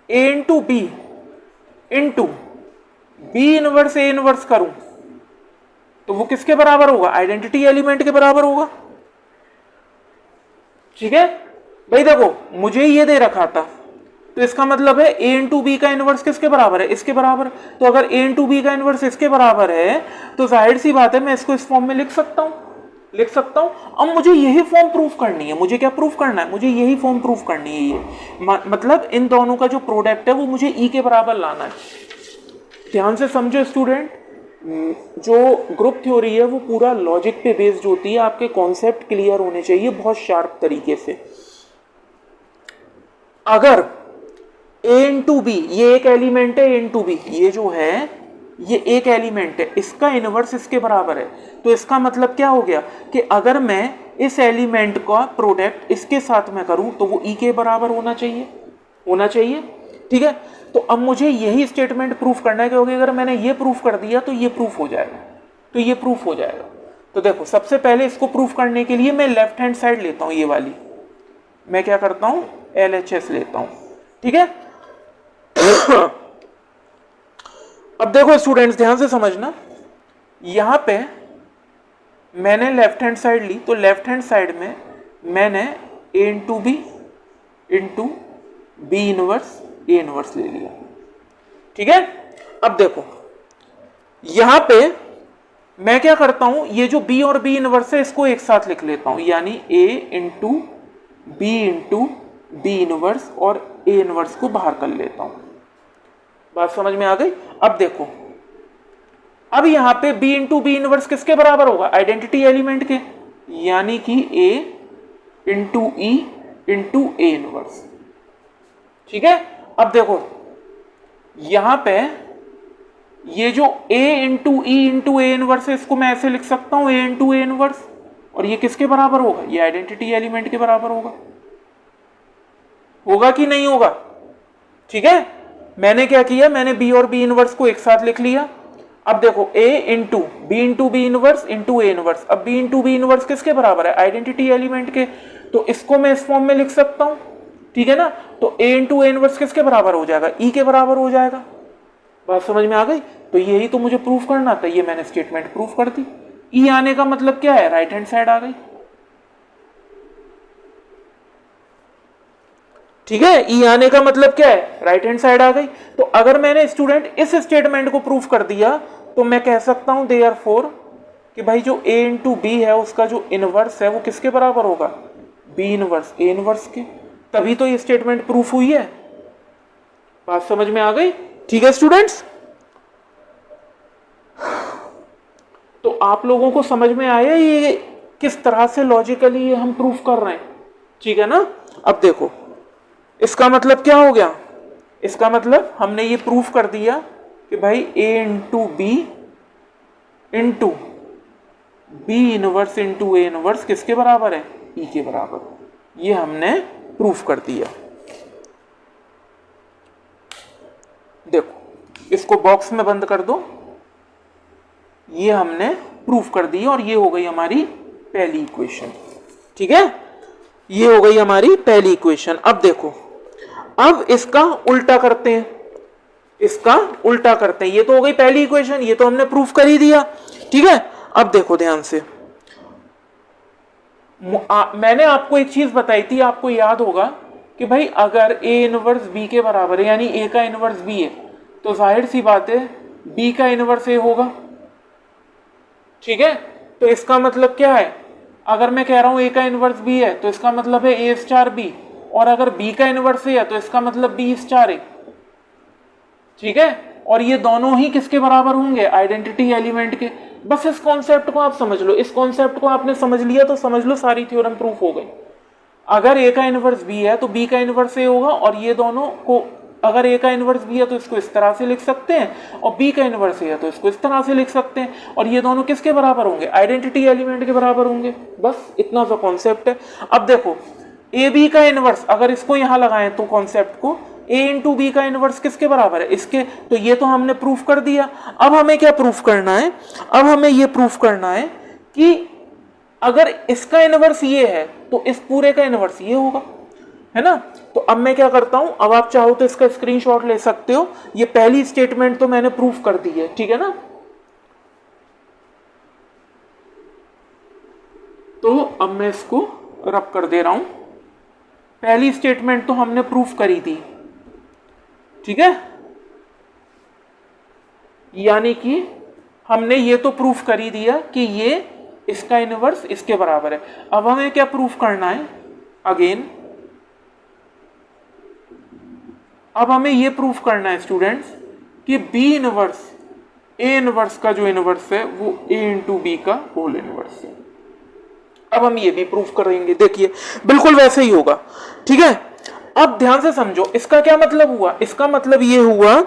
a into B inverse A inverse करूं तो वो किसके बराबर होगा, आइडेंटिटी एलिमेंट के बराबर होगा। ठीक है भाई, देखो मुझे ये दे रखा था, तो इसका मतलब है a इंटू बी का इनवर्स किसके बराबर है, इसके बराबर। तो अगर a इंटू बी का इनवर्स इसके बराबर है तो जाहिर सी बात है मैं इसको इस फॉर्म में लिख सकता हूं। अब मुझे यही फॉर्म प्रूफ करनी है। मुझे क्या प्रूफ करना है, मुझे यही फॉर्म प्रूफ करनी है। ये मतलब इन दोनों का जो प्रोडक्ट है वो मुझे ई के बराबर लाना है। ध्यान से समझो स्टूडेंट, जो ग्रुप थ्योरी है वो पूरा लॉजिक पे बेस्ड होती है, आपके कॉन्सेप्ट क्लियर होने चाहिए बहुत शार्प तरीके से। अगर a इंटू बी, ये एक एलिमेंट है a इंटू बी, ये जो है ये एक एलिमेंट है, इसका इनवर्स इसके बराबर है, तो इसका मतलब क्या हो गया कि अगर मैं इस एलिमेंट का प्रोडक्ट इसके साथ में करूं तो वो e के बराबर होना चाहिए। ठीक है, तो अब मुझे यही स्टेटमेंट प्रूफ करना है, क्योंकि अगर मैंने ये प्रूफ कर दिया तो ये प्रूफ हो जाएगा, तो देखो सबसे पहले इसको प्रूफ करने के लिए मैं लेफ्ट हैंड साइड लेता हूं, ये वाली मैं क्या करता हूं LHS लेता हूं। ठीक है अब देखो स्टूडेंट्स ध्यान से समझना, यहां पे मैंने लेफ्ट हैंड साइड ली, तो लेफ्ट हैंड साइड में मैंने a into B into B inverse A inverse ले लिया। ठीक है, अब देखो यहां पे मैं क्या करता हूं, ये जो b और b इनवर्स है इसको एक साथ लिख लेता हूं, यानी a इंटू बी इनवर्स और a इनवर्स को बाहर कर लेता हूं। बात समझ में आ गई? अब देखो, अब यहां पे b इंटू बी इनवर्स किसके बराबर होगा? आइडेंटिटी एलिमेंट के, यानी कि a into E into A inverse. ठीक है, अब देखो यहां पे ये जो a into E into A inverse है इसको मैं ऐसे लिख सकता हूं a इंटू ए इनवर्स, और ये किसके बराबर होगा? ये आइडेंटिटी एलिमेंट के बराबर होगा कि नहीं होगा? ठीक है, मैंने क्या किया, मैंने b और b इनवर्स को एक साथ लिख लिया। अब देखो a into B inverse into A inverse, अब b इंटू बी इनवर्स किसके बराबर है? आइडेंटिटी एलिमेंट के, तो इसको मैं इस फॉर्म में लिख सकता हूं। ठीक है ना, तो a इंटू ए इनवर्स किसके बराबर हो जाएगा? e के बराबर हो जाएगा। बात समझ में आ गई? तो यही तो मुझे प्रूफ करना था, ये मैंने स्टेटमेंट प्रूफ कर दी। e आने का मतलब क्या है? राइट हैंड साइड आ गई। ठीक है, e आने का मतलब क्या है? राइट हैंड साइड आ गई। तो अगर मैंने स्टूडेंट इस स्टेटमेंट को प्रूफ कर दिया तो मैं कह सकता हूं देयरफॉर कि भाई जो a इंटू बी है उसका जो इनवर्स है वो किसके बराबर होगा? b इनवर्स ए इनवर्स के, तभी तो ये स्टेटमेंट प्रूफ हुई है। बात समझ में आ गई? ठीक है स्टूडेंट्स, तो आप लोगों को समझ में आया ये किस तरह से लॉजिकली ये हम प्रूफ कर रहे हैं? ठीक है ना, अब देखो इसका मतलब क्या हो गया? इसका मतलब हमने ये प्रूफ कर दिया कि भाई a into B into B inverse into A inverse किसके बराबर है? e के बराबर। ये हमने प्रूफ कर दिया। देखो इसको बॉक्स में बंद कर दो, ये हमने प्रूफ कर दी और ये हो गई हमारी पहली इक्वेशन। ठीक है, ये हो गई हमारी पहली इक्वेशन। अब देखो, अब इसका उल्टा करते हैं, ये तो हो गई पहली इक्वेशन, ये तो हमने प्रूफ कर ही दिया। ठीक है, अब देखो ध्यान से, मैंने आपको एक चीज बताई थी, आपको याद होगा कि भाई अगर a इनवर्स b के बराबर है, यानी a का इनवर्स b है, तो जाहिर सी बात है b का इनवर्स a होगा। ठीक है, तो इसका मतलब क्या है? अगर मैं कह रहा हूं a का इनवर्स b है तो इसका मतलब है a स्टार b, और अगर b का इनवर्स a है तो इसका मतलब b स्टार a। ठीक है, और ये दोनों ही किसके बराबर होंगे? आइडेंटिटी एलिमेंट के। बस इस कॉन्सेप्ट को आप समझ लो, इस कॉन्सेप्ट को आपने समझ लिया तो समझ लो सारी थ्योरम प्रूफ हो गई। अगर a का इनवर्स b है तो b का इनवर्स a होगा, और ये दोनों को, अगर a का इनवर्स b है तो इसको इस तरह से लिख सकते हैं, और b का इनवर्स a है तो इसको इस तरह से लिख सकते हैं, और ये दोनों किसके बराबर होंगे? आइडेंटिटी एलिमेंट के बराबर होंगे। बस इतना सा कॉन्सेप्ट है। अब देखो ए बी का इनवर्स, अगर इसको यहां लगाएं तो कॉन्सेप्ट को, a इंटू बी का इनवर्स किसके बराबर है? इसके। तो ये तो हमने प्रूफ कर दिया। अब हमें क्या प्रूफ करना है? अब हमें ये प्रूफ करना है कि अगर इसका इनवर्स ये है तो इस पूरे का इनवर्स ये होगा, है ना। तो अब मैं क्या करता हूं, अब आप चाहो तो इसका स्क्रीनशॉट ले सकते हो, ये पहली स्टेटमेंट तो मैंने प्रूफ कर दी है। ठीक है ना, तो अब मैं इसको रब कर दे रहा हूं। पहली स्टेटमेंट तो हमने प्रूफ करी थी, ठीक है, यानी कि हमने ये तो प्रूफ कर ही दिया कि ये इसका इनवर्स इसके बराबर है। अब हमें क्या प्रूफ करना है? अगेन अब हमें ये प्रूफ करना है स्टूडेंट्स कि b इनवर्स ए इनवर्स का जो इनवर्स है वो ए इंटू बी का होल इनवर्स है। अब हम ये भी प्रूफ करेंगे, देखिए बिल्कुल वैसे ही होगा। ठीक है, अब ध्यान से समझो, इसका क्या मतलब हुआ, इसका मतलब ये हुआ,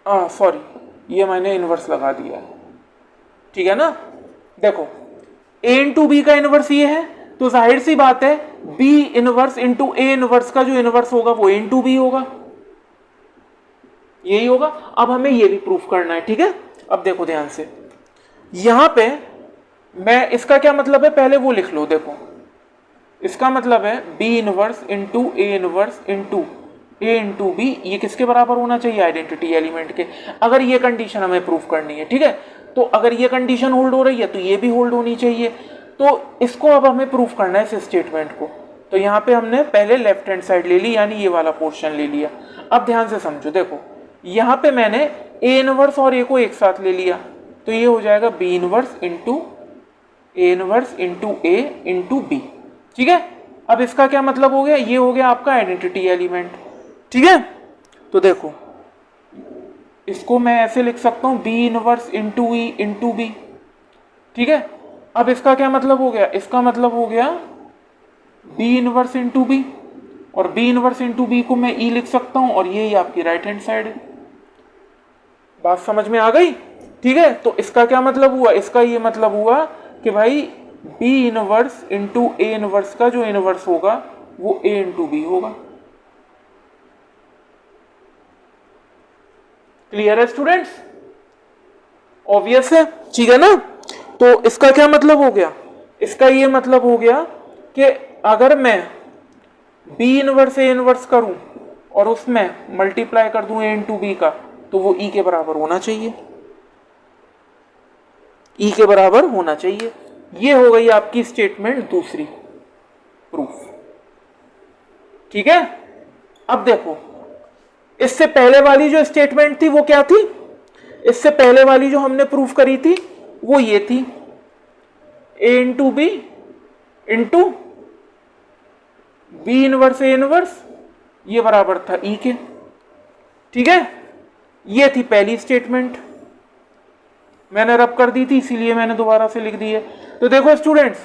सॉरी ये मैंने इनवर्स लगा दिया है, ठीक है ना। देखो ए इंटू बी का इनवर्स ये है, तो जाहिर सी बात है B inverse into A inverse का जो इनवर्स होगा वो ए इंटू बी होगा, यही होगा। अब हमें ये भी प्रूफ करना है, ठीक है। अब देखो ध्यान से, यहां पे मैं, इसका क्या मतलब है पहले वो लिख लो। देखो इसका मतलब है B inverse into A inverse into A into B, ये किसके बराबर होना चाहिए, आइडेंटिटी एलिमेंट के। अगर ये कंडीशन हमें प्रूफ करनी है, ठीक है, तो अगर ये कंडीशन होल्ड हो रही है तो ये भी होल्ड होनी चाहिए। तो इसको अब हमें प्रूफ करना है इस स्टेटमेंट को। तो यहाँ पे हमने पहले लेफ्ट हैंड साइड ले ली, यानी ये वाला पोर्शन ले लिया। अब ध्यान से समझो, देखो यहाँ पे मैंने ए इनवर्स और ए को एक साथ ले लिया, तो ये हो जाएगा B inverse into A inverse into A into B, ठीक है। अब इसका क्या मतलब हो गया, ये हो गया आपका आइडेंटिटी एलिमेंट, ठीक है। तो देखो इसको मैं ऐसे लिख सकता हूं B inverse into E into B, ठीक है। अब इसका क्या मतलब हो गया, इसका मतलब हो गया बी इनवर्स इंटू बी, और बी इनवर्स इंटू बी को मैं ई लिख सकता हूं, और ये आपकी राइट हैंड साइड है। बात समझ में आ गई, ठीक है। तो इसका क्या मतलब हुआ, इसका ये मतलब हुआ कि भाई B inverse into A inverse का जो इनवर्स होगा वो ए इंटू बी होगा। क्लियर है स्टूडेंट्स, ऑब्वियस है, ठीक है ना। तो इसका क्या मतलब हो गया, इसका ये मतलब हो गया कि अगर मैं बी इनवर्स ए इनवर्स करूं और उसमें मल्टीप्लाई कर दूं ए इंटू बी का, तो वो ई के बराबर होना चाहिए, ई के बराबर होना चाहिए। ये हो गई आपकी स्टेटमेंट दूसरी प्रूफ, ठीक है। अब देखो इससे पहले वाली जो स्टेटमेंट थी वो क्या थी, इससे पहले वाली जो हमने प्रूफ करी थी वो ये थी, A into B into B inverse A inverse, ये बराबर था ई के, ठीक है। ये थी पहली स्टेटमेंट, मैंने रब कर दी थी इसीलिए मैंने दोबारा से लिख दी है। तो देखो स्टूडेंट्स,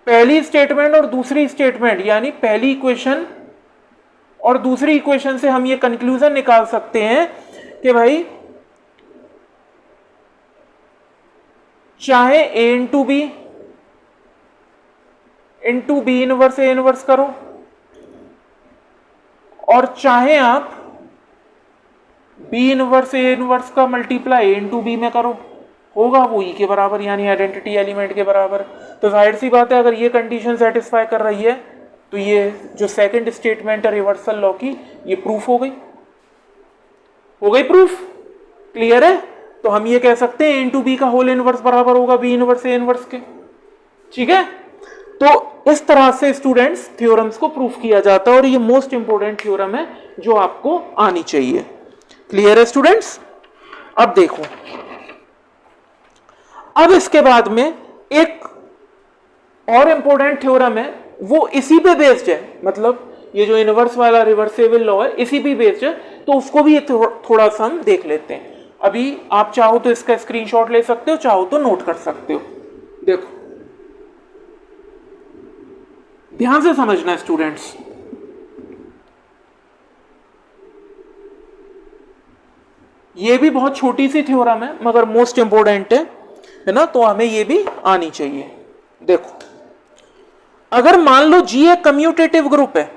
पहली स्टेटमेंट और दूसरी स्टेटमेंट, यानी पहली इक्वेशन और दूसरी इक्वेशन से हम ये कंक्लूजन निकाल सकते हैं कि भाई चाहे A into B inverse A inverse करो, और चाहे आप बी इनवर्स ए इनवर्स का मल्टीप्लाई ए इंटू बी में करो, होगा वो ई के बराबर, यानी आइडेंटिटी एलिमेंट के बराबर। तो जाहिर सी बात है अगर ये कंडीशन सेटिस्फाई कर रही है तो ये जो सेकंड स्टेटमेंट है रिवर्सल लॉ की, ये प्रूफ हो गई प्रूफ। क्लियर है, तो हम ये कह सकते हैं ए इंटू बी का होल इनवर्स बराबर होगा बी इनवर्स ए इनवर्स के, ठीक है। तो इस तरह से स्टूडेंट्स थ्योरम्स को प्रूफ किया जाता है, और ये मोस्ट इंपोर्टेंट थ्योरम है जो आपको आनी चाहिए। क्लियर है स्टूडेंट्स। अब देखो, अब इसके बाद में एक और इंपॉर्टेंट थ्योरम है, वो इसी पे बेस्ड है, मतलब ये जो इनवर्स वाला रिवर्सेबल लॉ है इसी पे बेस्ड है, तो उसको भी थोड़ा सा हम देख लेते हैं। अभी आप चाहो तो इसका स्क्रीनशॉट ले सकते हो, चाहो तो नोट कर सकते हो। देखो ध्यान से समझना स्टूडेंट्स, ये भी बहुत छोटी सी थ्योरम है मगर मोस्ट इंपोर्टेंट है ना, तो हमें ये भी आनी चाहिए। देखो अगर मान लो जी एक कम्यूटेटिव ग्रुप है,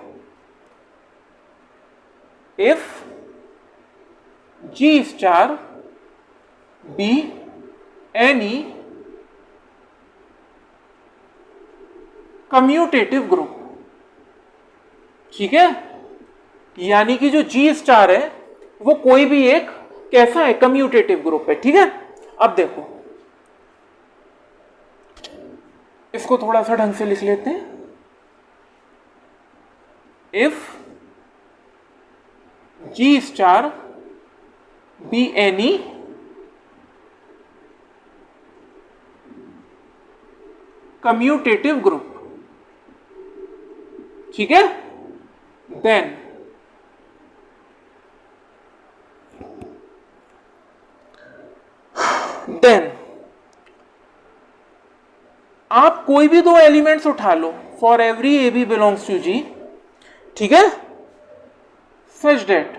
if G star B any commutative group, ठीक है, यानी कि जो जी स्टार है वो कोई भी एक कैसा है, कम्यूटेटिव ग्रुप है, ठीक है। अब देखो इसको थोड़ा सा ढंग से लिख लेते हैं, if G star B any commutative group, ठीक है, देन आप कोई भी दो एलिमेंट्स उठा लो for every A B belongs to G, ठीक है, सच डेट,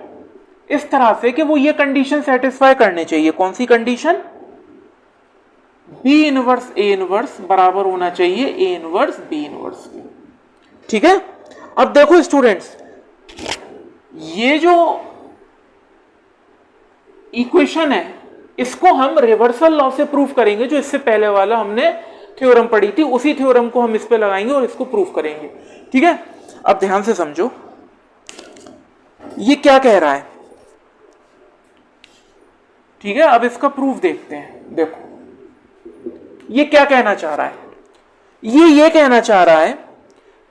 इस तरह से कि वो ये कंडीशन सेटिस्फाई करने चाहिए। कौन सी condition? B inverse A inverse बराबर होना चाहिए ए इनवर्स बी इनवर्स के, ठीक है। अब देखो स्टूडेंट्स, ये जो इक्वेशन है इसको हम रिवर्सल लॉ से प्रूफ करेंगे, जो इससे पहले वाला हमने थ्योरम पढ़ी थी, उसी थ्योरम को हम इस पे लगाएंगे और इसको प्रूफ करेंगे, ठीक है। अब ध्यान से समझो ये क्या कह रहा है, ठीक है। अब इसका प्रूफ देखते हैं। देखो ये क्या कहना चाह रहा है, ये कहना चाह रहा है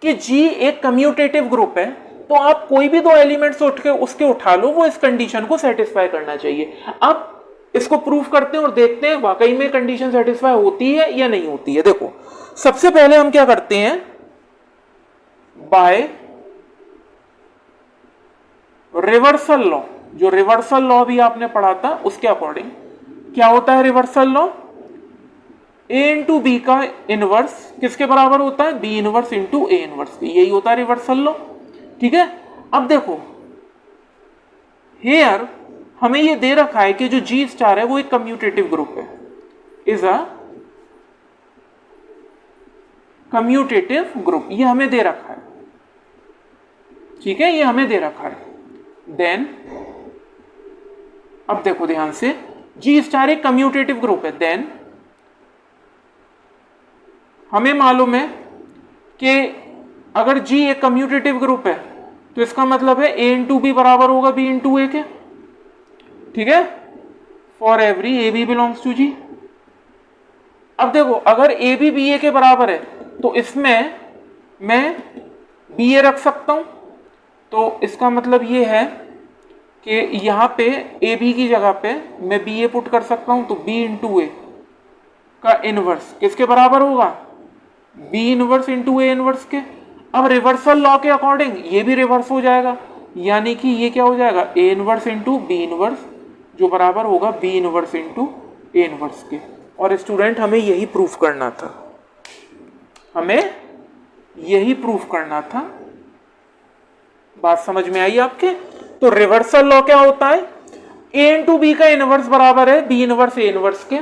कि जी एक कम्यूटेटिव ग्रुप है, तो आप कोई भी दो एलिमेंट्स उठ के उसके उठा लो, वो इस कंडीशन को सेटिस्फाई करना चाहिए। अब इसको प्रूफ करते हैं और देखते हैं वाकई में कंडीशन सेटिस्फाई होती है या नहीं होती है। देखो सबसे पहले हम क्या करते हैं, बाय रिवर्सल लॉ, जो रिवर्सल लॉ भी आपने पढ़ा था उसके अकॉर्डिंग क्या होता है reversal law, A into B का इनवर्स किसके बराबर होता है, B inverse into A inverse, यही होता है रिवर्सल लॉ, ठीक है। अब देखो हेयर हमें ये दे रखा है कि जो जी स्टार है वो एक कम्यूटेटिव ग्रुप है, इज अ कम्यूटेटिव ग्रुप, ये हमें दे रखा है, ठीक है, ये हमें दे रखा है। देन अब देखो ध्यान से, जी स्टार एक कम्यूटेटिव ग्रुप है, देन हमें मालूम है कि अगर जी एक कम्यूटेटिव ग्रुप है तो इसका मतलब है ए इंटू बी बराबर होगा बी इंटू ए के, ठीक है, for every A B belongs to G. अब देखो अगर ए बी बी ए के बराबर है तो इसमें मैं बी ए रख सकता हूं, तो इसका मतलब ये है कि यहां पे ए बी की जगह पे मैं बी ए पुट कर सकता हूं, तो बी इंटू ए का इनवर्स किसके बराबर होगा, B inverse into A inverse के। अब रिवर्सल लॉ के अकॉर्डिंग ये भी रिवर्स हो जाएगा, यानी कि ये क्या हो जाएगा, A inverse into B inverse, जो बराबर होगा B inverse into A inverse के। और स्टूडेंट हमें यही प्रूफ करना था, हमें यही प्रूफ करना था। बात समझ में आई आपके? तो रिवर्सल लॉ क्या होता है, ए इंटू बी का इनवर्स बराबर है बी इनवर्स ए इनवर्स के,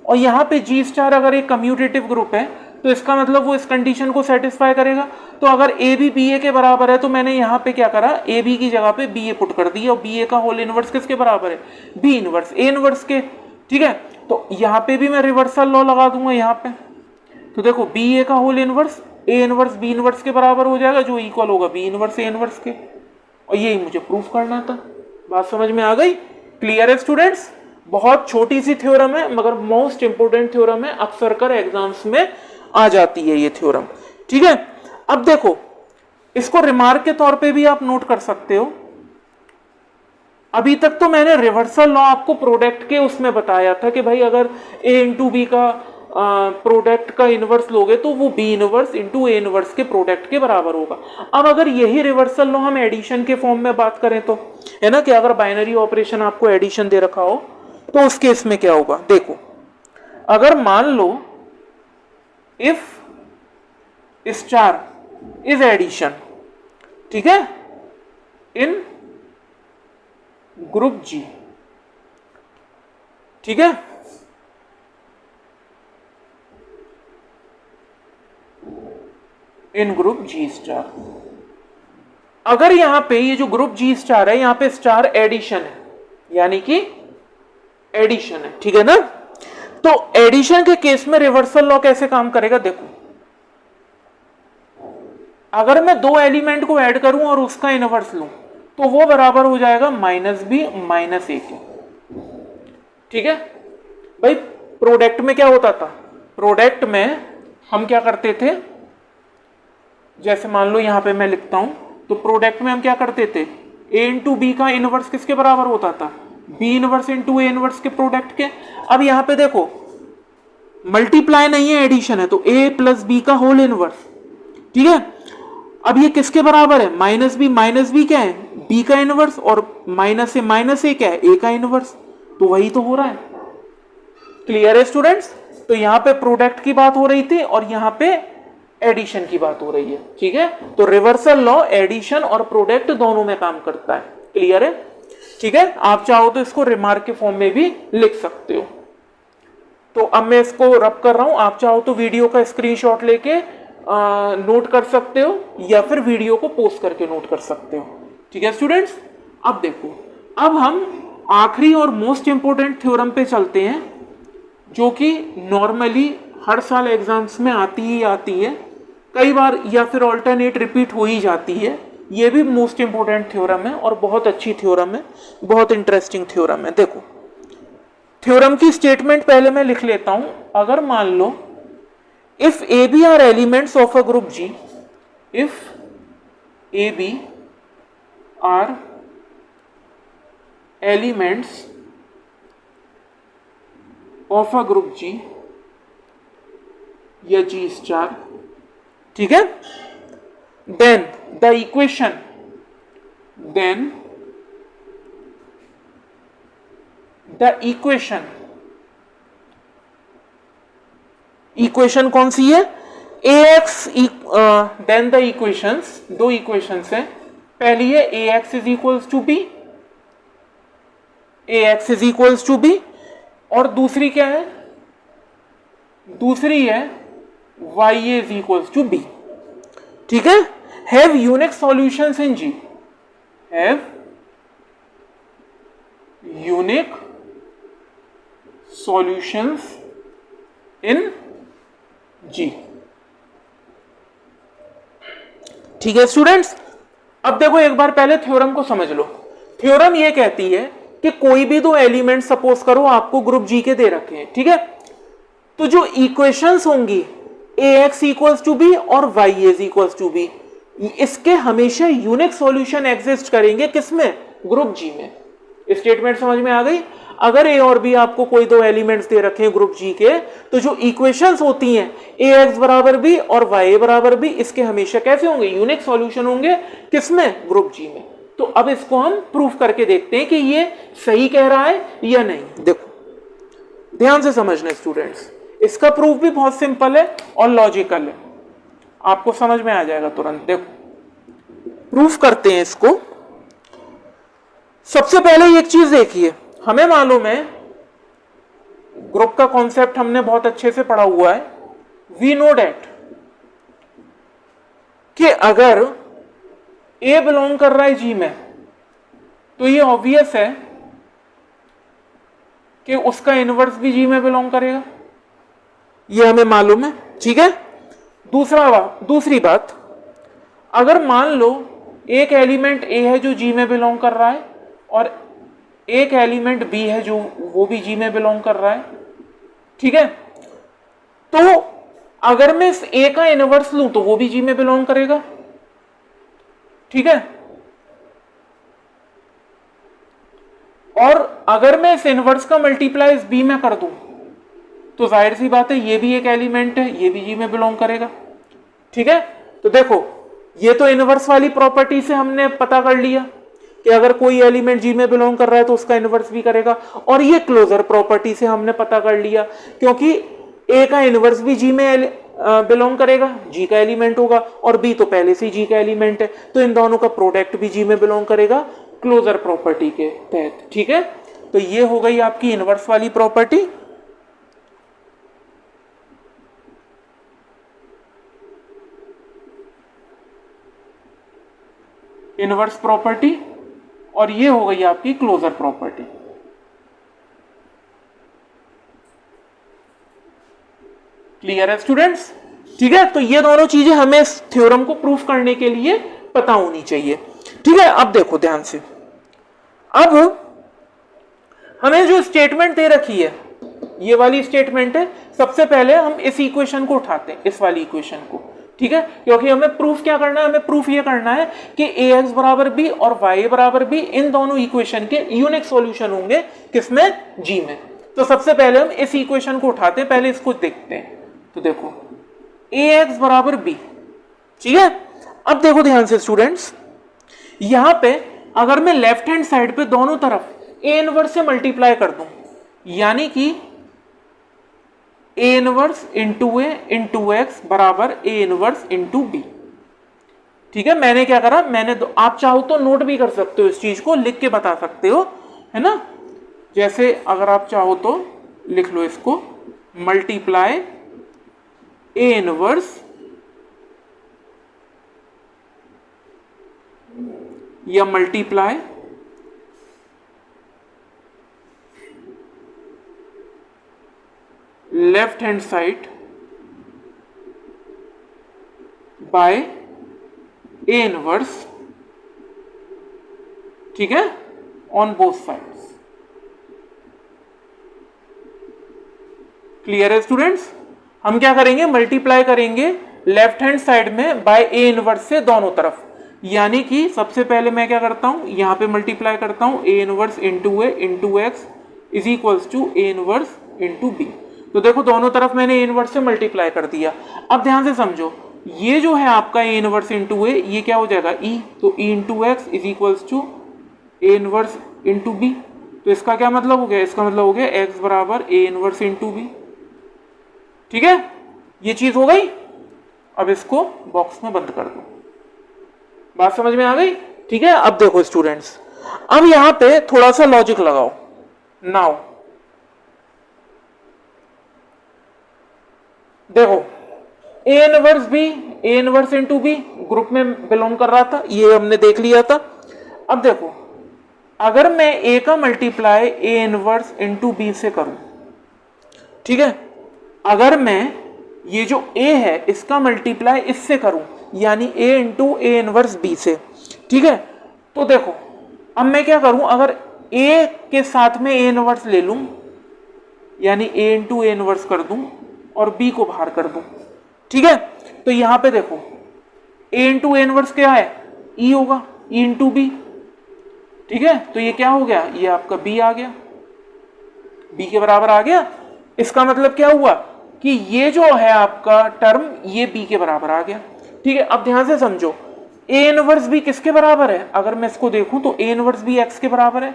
और यहाँ पे जी स्टार अगर एक कम्यूटेटिव ग्रुप है तो इसका मतलब वो इस कंडीशन को सेटिस्फाई करेगा। तो अगर ए बी बी ए के बराबर है तो मैंने यहाँ पे क्या करा, ए बी की जगह पे बी ए पुट कर दिया, और बी ए का होल इनवर्स किसके बराबर है, बी इनवर्स ए इनवर्स के, ठीक है। तो यहाँ पे भी मैं रिवर्सल लॉ लगा दूंगा यहाँ पे, तो देखो बी ए का whole inverse A inverse B inverse के बराबर हो जाएगा, जो इक्वल होगा बी इनवर्स ए इनवर्स के, और यही मुझे प्रूफ करना था। बात समझ में आ गई? क्लियर है स्टूडेंट्स? बहुत छोटी सी थ्योरम है मगर मोस्ट इंपोर्टेंट थ्योरम है, अक्सर कर एग्जाम्स में आ जाती है ये थ्योरम, ठीक है। अब देखो इसको रिमार्क के तौर पे भी आप नोट कर सकते हो। अभी तक तो मैंने रिवर्सल लॉ आपको प्रोडक्ट के उसमें बताया था कि भाई अगर ए इंटू बी का प्रोडक्ट का इनवर्स लोगे तो वो B inverse into A inverse के प्रोडक्ट के बराबर होगा। अब अगर यही रिवर्सल लॉ हम एडिशन के फॉर्म में बात करें तो, है ना, कि अगर बाइनरी ऑपरेशन आपको एडिशन दे रखा हो तो उस केस में क्या होगा। देखो अगर मान लो इफ स्टार इज एडिशन, ठीक है, इन ग्रुप जी, ठीक है, इन ग्रुप जी स्टार, अगर यहां पे ये जो ग्रुप जी स्टार है यहां पे स्टार एडिशन है, यानी कि एडिशन है, ठीक है ना। तो एडिशन के केस में रिवर्सल लॉ कैसे काम करेगा, देखो अगर मैं दो एलिमेंट को ऐड करूं और उसका इनवर्स लूं तो वो बराबर हो जाएगा माइनस बी माइनस ए के, ठीक है भाई। प्रोडक्ट में क्या होता था, प्रोडक्ट में हम क्या करते थे, जैसे मान लो यहां पे मैं लिखता हूं, तो प्रोडक्ट में हम क्या करते थे, ए इंटू बी का इनवर्स किसके बराबर होता था, B inverse into A inverse के प्रोडक्ट के। अब यहां पे देखो मल्टीप्लाई नहीं है, एडिशन है, तो ए प्लस बी का होल इनवर्स, ठीक है। अब ये किसके बराबर है, माइनस बी क्या है, बी का इनवर्स, और माइनस ए क्या है, ए का इनवर्स, तो वही तो हो रहा है। क्लियर है स्टूडेंट्स? तो यहाँ पे प्रोडक्ट की बात हो रही थी और यहाँ पे एडिशन की बात हो रही है, ठीक है। तो रिवर्सल लॉ एडिशन और प्रोडक्ट दोनों में काम करता है, क्लियर है, ठीक है। आप चाहो तो इसको रिमार्क के फॉर्म में भी लिख सकते हो। तो अब मैं इसको रब कर रहा हूं, आप चाहो तो वीडियो का स्क्रीनशॉट लेके नोट कर सकते हो या फिर वीडियो को पोस्ट करके नोट कर सकते हो, ठीक है स्टूडेंट्स। अब देखो, अब हम आखिरी और मोस्ट इंपोर्टेंट थ्योरम पे चलते हैं, जो कि नॉर्मली हर साल एग्जाम्स में आती ही आती है, कई बार या फिर ऑल्टरनेट रिपीट हो ही जाती है। ये भी मोस्ट इंपोर्टेंट थ्योरम है और बहुत अच्छी थ्योरम है, बहुत इंटरेस्टिंग थ्योरम है। देखो थ्योरम की स्टेटमेंट पहले मैं लिख लेता हूं। अगर मान लो if A B are elements of a group G, if A B are elements of a group G या जी स्टार, ठीक है, then the equation, then the equation, equation कौन सी है, A X, then the equations, दो इक्वेशंस है, पहली है A X is equals to B, A X is equals to B, और दूसरी क्या है, दूसरी है Y is equals to B, ठीक है। Have unique solutions in G, have unique solutions in G, ठीक है स्टूडेंट्स। अब देखो एक बार पहले थ्योरम को समझ लो। थ्योरम ये कहती है कि कोई भी दो एलिमेंट सपोज करो आपको ग्रुप जी के दे रखे हैं, ठीक है, तो जो इक्वेशंस होंगी A X equals to B और Y is equals to B, इसके हमेशा यूनिक सॉल्यूशन एग्जिस्ट करेंगे, किसमें, ग्रुप जी में। स्टेटमेंट समझ में आ गई। अगर ए और बी आपको कोई दो एलिमेंट्स दे रखे हैं ग्रुप जी के, तो जो इक्वेशंस होती हैं ए एक्स बराबर बी और वाई बराबर बी, इसके हमेशा कैसे होंगे, यूनिक सॉल्यूशन होंगे, किसमें, ग्रुप जी में। तो अब इसको हम प्रूफ करके देखते हैं कि ये सही कह रहा है या नहीं। देखो ध्यान से समझना स्टूडेंट्स, इसका प्रूफ भी बहुत सिंपल है और लॉजिकल है, आपको समझ में आ जाएगा तुरंत। देखो प्रूफ करते हैं इसको। सबसे पहले एक चीज देखिए, हमें मालूम है ग्रुप का कॉन्सेप्ट हमने बहुत अच्छे से पढ़ा हुआ है। वी नो डैट कि अगर ए बिलोंग कर रहा है जी में, तो ये ऑब्वियस है कि उसका इनवर्स भी जी में बिलोंग करेगा, ये हमें मालूम है, ठीक है। दूसरी बात, अगर मान लो एक एलिमेंट ए है जो जी में बिलोंग कर रहा है और एक एलिमेंट बी है जो वो भी जी में बिलोंग कर रहा है, ठीक है, तो अगर मैं इस ए का इनवर्स लूं तो वो भी जी में बिलोंग करेगा, ठीक है। और अगर मैं इस इनवर्स का मल्टीप्लाई इस बी में कर दूं तो जाहिर सी बात है ये भी एक एलिमेंट है, ये भी जी में बिलोंग करेगा, ठीक है। तो देखो ये तो इनवर्स वाली प्रॉपर्टी से हमने पता कर लिया कि अगर कोई एलिमेंट जी में बिलोंग कर रहा है तो उसका इनवर्स भी करेगा, और ये क्लोजर प्रॉपर्टी से हमने पता कर लिया क्योंकि ए का इनवर्स भी जी में बिलोंग करेगा, जी का एलिमेंट होगा, और बी तो पहले से जी का एलिमेंट है, तो इन दोनों का प्रोडक्ट भी जी में बिलोंग करेगा क्लोजर प्रॉपर्टी के तहत, ठीक है। तो ये हो गई आपकी इनवर्स वाली प्रॉपर्टी। इनवर्स प्रॉपर्टी, और ये हो गई आपकी क्लोजर प्रॉपर्टी। क्लियर है स्टूडेंट्स, ठीक है। तो ये दोनों चीजें हमें इस थ्योरम को प्रूफ करने के लिए पता होनी चाहिए, ठीक है। अब देखो ध्यान से, अब हमें जो स्टेटमेंट दे रखी है ये वाली स्टेटमेंट है। सबसे पहले हम इस इक्वेशन को उठाते हैं, इस वाली इक्वेशन को, ठीक है, क्योंकि हमें प्रूफ क्या करना है, हमें प्रूफ ये करना है कि ए एक्स बराबर बी और वाई बराबर बी इन दोनों इक्वेशन के यूनिक सॉल्यूशन होंगे, किसमें, जी में। तो सबसे पहले हम इस इक्वेशन को उठाते हैं, पहले इसको देखते हैं। तो देखो ए एक्स बराबर बी, ठीक है। अब देखो ध्यान से स्टूडेंट्स, यहां पे अगर मैं लेफ्ट हैंड साइड पे दोनों तरफ ए इनवर्स से मल्टीप्लाई कर दूं, यानी कि ए inverse into A into x बराबर ए इनवर्स इंटू बी। ठीक है, मैंने क्या करा, मैंने आप चाहो तो नोट भी कर सकते हो, इस चीज को लिख के बता सकते हो, है ना। जैसे अगर आप चाहो तो लिख लो इसको, मल्टीप्लाई ए इनवर्स या multiply left hand side bye A inverse, ठीक है, ऑन बोथ साइड्स। क्लियर है स्टूडेंट्स। हम क्या करेंगे, मल्टीप्लाई करेंगे लेफ्ट हैंड साइड में बाय ए इनवर्स से दोनों तरफ, यानी कि सबसे पहले मैं क्या करता हूं, यहां पे मल्टीप्लाई करता हूं A inverse into A into X is equals to A inverse into B. तो देखो दोनों तरफ मैंने ए इनवर्स से मल्टीप्लाई कर दिया। अब ध्यान से समझो, ये जो है आपका ए इनवर्स इंटू ए, ये क्या हो जाएगा ई, तो E into X is equals to A inverse into B. तो इसका क्या मतलब हो गया, इसका मतलब हो गया एक्स बराबर ए इनवर्स इंटू बी। ठीक है, ये चीज हो गई। अब इसको बॉक्स में बंद कर दो। बात समझ में आ गई। ठीक है, अब देखो स्टूडेंट्स, अब यहां पे थोड़ा सा लॉजिक लगाओ। नाउ देखो, A inverse B, A inverse into B group में बिलोंग कर रहा था, ये हमने देख लिया था। अब देखो, अगर मैं ए का multiply A inverse into B से करूं, ठीक है, अगर मैं ये जो ए है इसका मल्टीप्लाई इससे करूं, यानी ए इंटू ए इनवर्स बी से, ठीक है, तो देखो अब मैं क्या करूं, अगर ए के साथ में ए इनवर्स ले लूं, यानी ए इंटू ए इनवर्स कर दूं और बी को बाहर कर दूं, ठीक है, तो यहां पे देखो ए इंटू ए इनवर्स क्या है, ई होगा, ई इंटू बी। ठीक है, तो ये क्या हो गया, ये आपका बी आ गया, बी के बराबर आ गया। इसका मतलब क्या हुआ कि ये जो है आपका टर्म ये बी के बराबर आ गया। ठीक है, अब ध्यान से समझो, ए इनवर्स बी किसके बराबर है, अगर मैं इसको देखूं तो ए इनवर्स बी एक्स के बराबर है,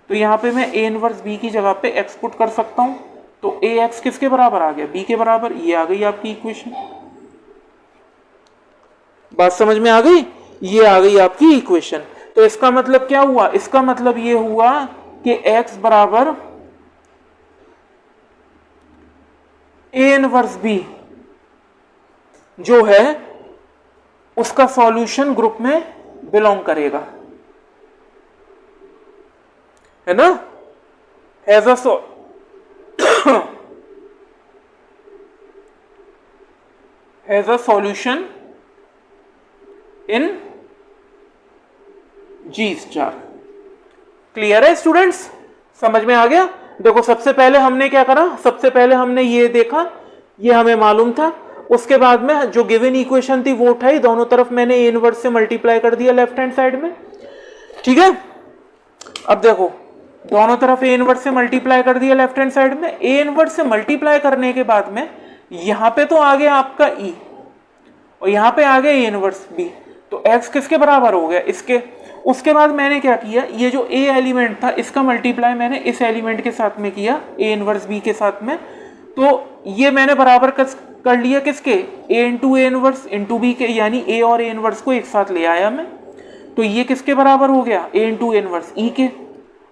तो यहां पे मैं ए इनवर्स बी की जगह पे एक्स पुट कर सकता हूं, तो ए एक्स किसके बराबर आ गया, बी के बराबर। ये आ गई आपकी इक्वेशन। बात समझ में आ गई, ये आ गई आपकी इक्वेशन। तो इसका मतलब क्या हुआ, इसका मतलब ये हुआ कि x बराबर ए इनवर्स बी जो है उसका सॉल्यूशन ग्रुप में बिलोंग करेगा, है ना, has a solution in G star. Clear है स्टूडेंट्स, समझ में आ गया। देखो सबसे पहले हमने क्या करा, सबसे पहले हमने ये देखा, ये हमें मालूम था, उसके बाद में जो गिवन इक्वेशन थी वो उठाई, दोनों तरफ मैंने ए इनवर्स से मल्टीप्लाई कर दिया लेफ्ट हैंड साइड में। ठीक है, अब देखो दोनों तरफ ए इनवर्स से मल्टीप्लाई कर दिया लेफ्ट हैंड साइड में। ए इनवर्स से मल्टीप्लाई करने के बाद में यहां पे तो आ गया आपका ई और यहां पे आ गया ए इनवर्स बी, तो एक्स किसके बराबर हो गया, इसके। उसके बाद मैंने क्या किया, ये जो ए एलिमेंट था इसका मल्टीप्लाई मैंने इस एलिमेंट के साथ में किया, ए इनवर्स बी के साथ में, तो ये मैंने बराबर कर लिया किसके, A into A inverse into B के, यानी ए और ए इनवर्स को एक साथ ले आया मैं, तो ये किसके बराबर हो गया, ए इंटू ए इनवर्स ई के,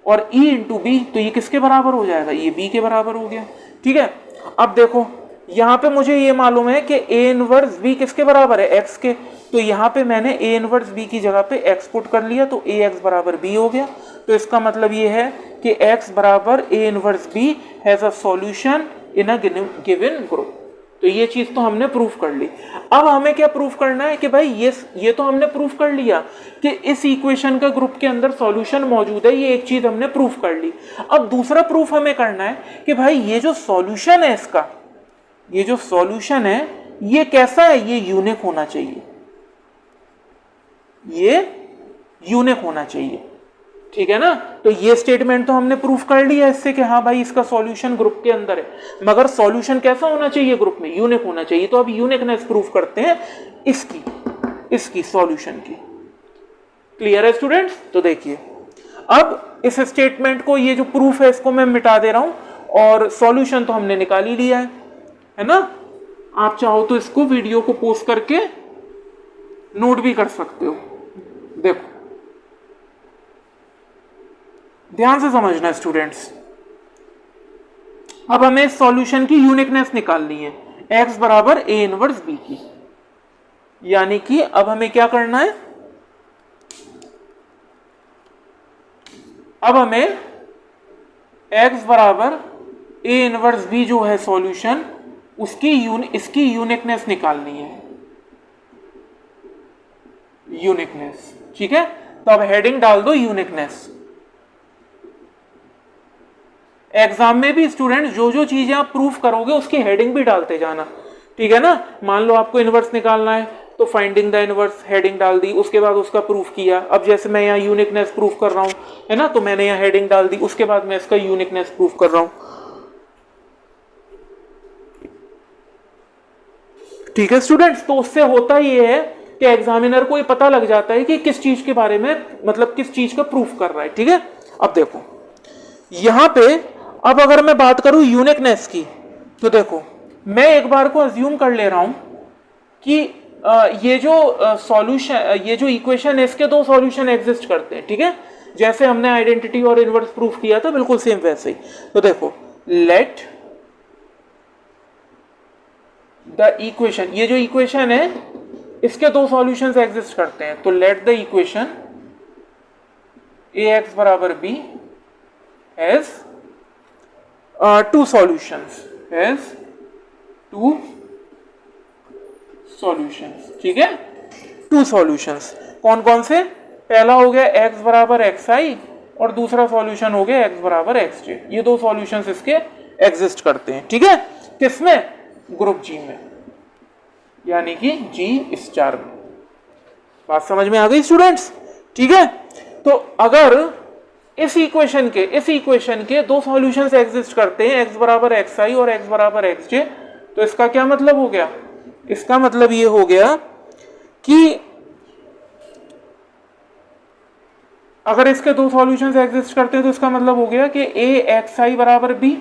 और ई इंटू बी, तो ये किसके बराबर हो जाएगा, ये बी के बराबर हो गया। ठीक है, अब देखो यहाँ पे मुझे ये मालूम है कि ए इनवर्स बी किसके बराबर है, एक्स के, तो यहाँ पे मैंने ए इनवर्स बी की जगह पे एक्स पुट कर लिया, तो ए एक्स बराबर बी हो गया। तो इसका मतलब ये है कि एक्स बराबर A inverse B has a solution in a given group. तो ये चीज तो हमने प्रूफ कर ली। अब हमें क्या प्रूफ करना है कि भाई ये तो हमने प्रूफ कर लिया कि इस इक्वेशन का ग्रुप के अंदर सॉल्यूशन मौजूद है, ये एक चीज हमने प्रूफ कर ली। अब दूसरा प्रूफ हमें करना है कि भाई ये जो सॉल्यूशन है इसका, ये जो सॉल्यूशन है ये कैसा है, ये यूनिक होना चाहिए, ये यूनिक होना चाहिए। ठीक है ना, तो ये स्टेटमेंट तो हमने प्रूफ कर लिया इससे कि हाँ भाई इसका सॉल्यूशन ग्रुप के अंदर है, मगर सॉल्यूशन कैसा होना चाहिए, ग्रुप में यूनिक होना चाहिए। तो अब यूनिकनेस प्रूफ करते हैं इसकी सॉल्यूशन की। क्लियर है स्टूडेंट्स। तो देखिए अब इस स्टेटमेंट को, ये जो प्रूफ है इसको मैं मिटा दे रहा हूं और सॉल्यूशन तो हमने निकाल ही लिया है। है ना। आप चाहो तो इसको वीडियो को पोस्ट करके नोट भी कर सकते हो। देखो ध्यान से समझना स्टूडेंट्स, अब हमें सॉल्यूशन की यूनिकनेस निकालनी है x बराबर a इनवर्स b की। यानी कि अब हमें क्या करना है, अब हमें x बराबर a इनवर्स b जो है सॉल्यूशन, उसकी इसकी यूनिकनेस निकालनी है, यूनिकनेस। ठीक है, तो अब हेडिंग डाल दो यूनिकनेस। एग्जाम में भी स्टूडेंट्स जो जो चीजें आप प्रूफ करोगे उसकी हेडिंग भी डालते जाना, ठीक है ना। मान लो आपको इनवर्स निकालना है तो फाइंडिंग द इनवर्स हेडिंग डाल दी, उसके बाद उसका प्रूफ किया। अब जैसे मैं यहाँ यूनिकनेस प्रूफ कर रहा हूं, है ना, तो मैंने यहाँ हेडिंग डाल दी, उसके बाद मैं इसका यूनिकनेस प्रूफ कर रहा हूं। ठीक है स्टूडेंट्स, तो उससे होता ये है कि एग्जामिनर को ये पता लग जाता है कि किस चीज के बारे में, मतलब किस चीज का प्रूफ कर रहा है। ठीक है, अब देखो यहां पे, अब अगर मैं बात करूं यूनिकनेस की, तो देखो मैं एक बार को अज्यूम कर ले रहा हूं कि ये जो सॉल्यूशन, ये जो इक्वेशन है, इसके दो सॉल्यूशन एग्जिस्ट करते हैं। ठीक है, जैसे हमने आइडेंटिटी और इनवर्स प्रूफ किया था, बिल्कुल सेम वैसे ही। तो देखो लेट द इक्वेशन, ये जो इक्वेशन है इसके दो सॉल्यूशंस एग्जिस्ट करते हैं। तो लेट द इक्वेशन ax बराबर b has two solutions, has two solutions. ठीक है, टू सॉल्यूशंस कौन कौन से, पहला हो गया x बराबर xi और दूसरा सॉल्यूशन हो गया x बराबर xj। ये दो सॉल्यूशंस इसके एग्जिस्ट करते हैं। ठीक है, किसमें, ग्रुप जी में, यानी कि G स्टार में। बात समझ में आ गई स्टूडेंट्स। ठीक है, तो अगर इस इक्वेशन के दो सॉल्यूशंस एग्जिस्ट करते हैं, x बराबर xi और x बराबर xj, तो इसका क्या मतलब हो गया, इसका मतलब ये हो गया कि अगर इसके दो सॉल्यूशंस एग्जिस्ट करते हैं तो इसका मतलब हो गया कि a xi बराबर b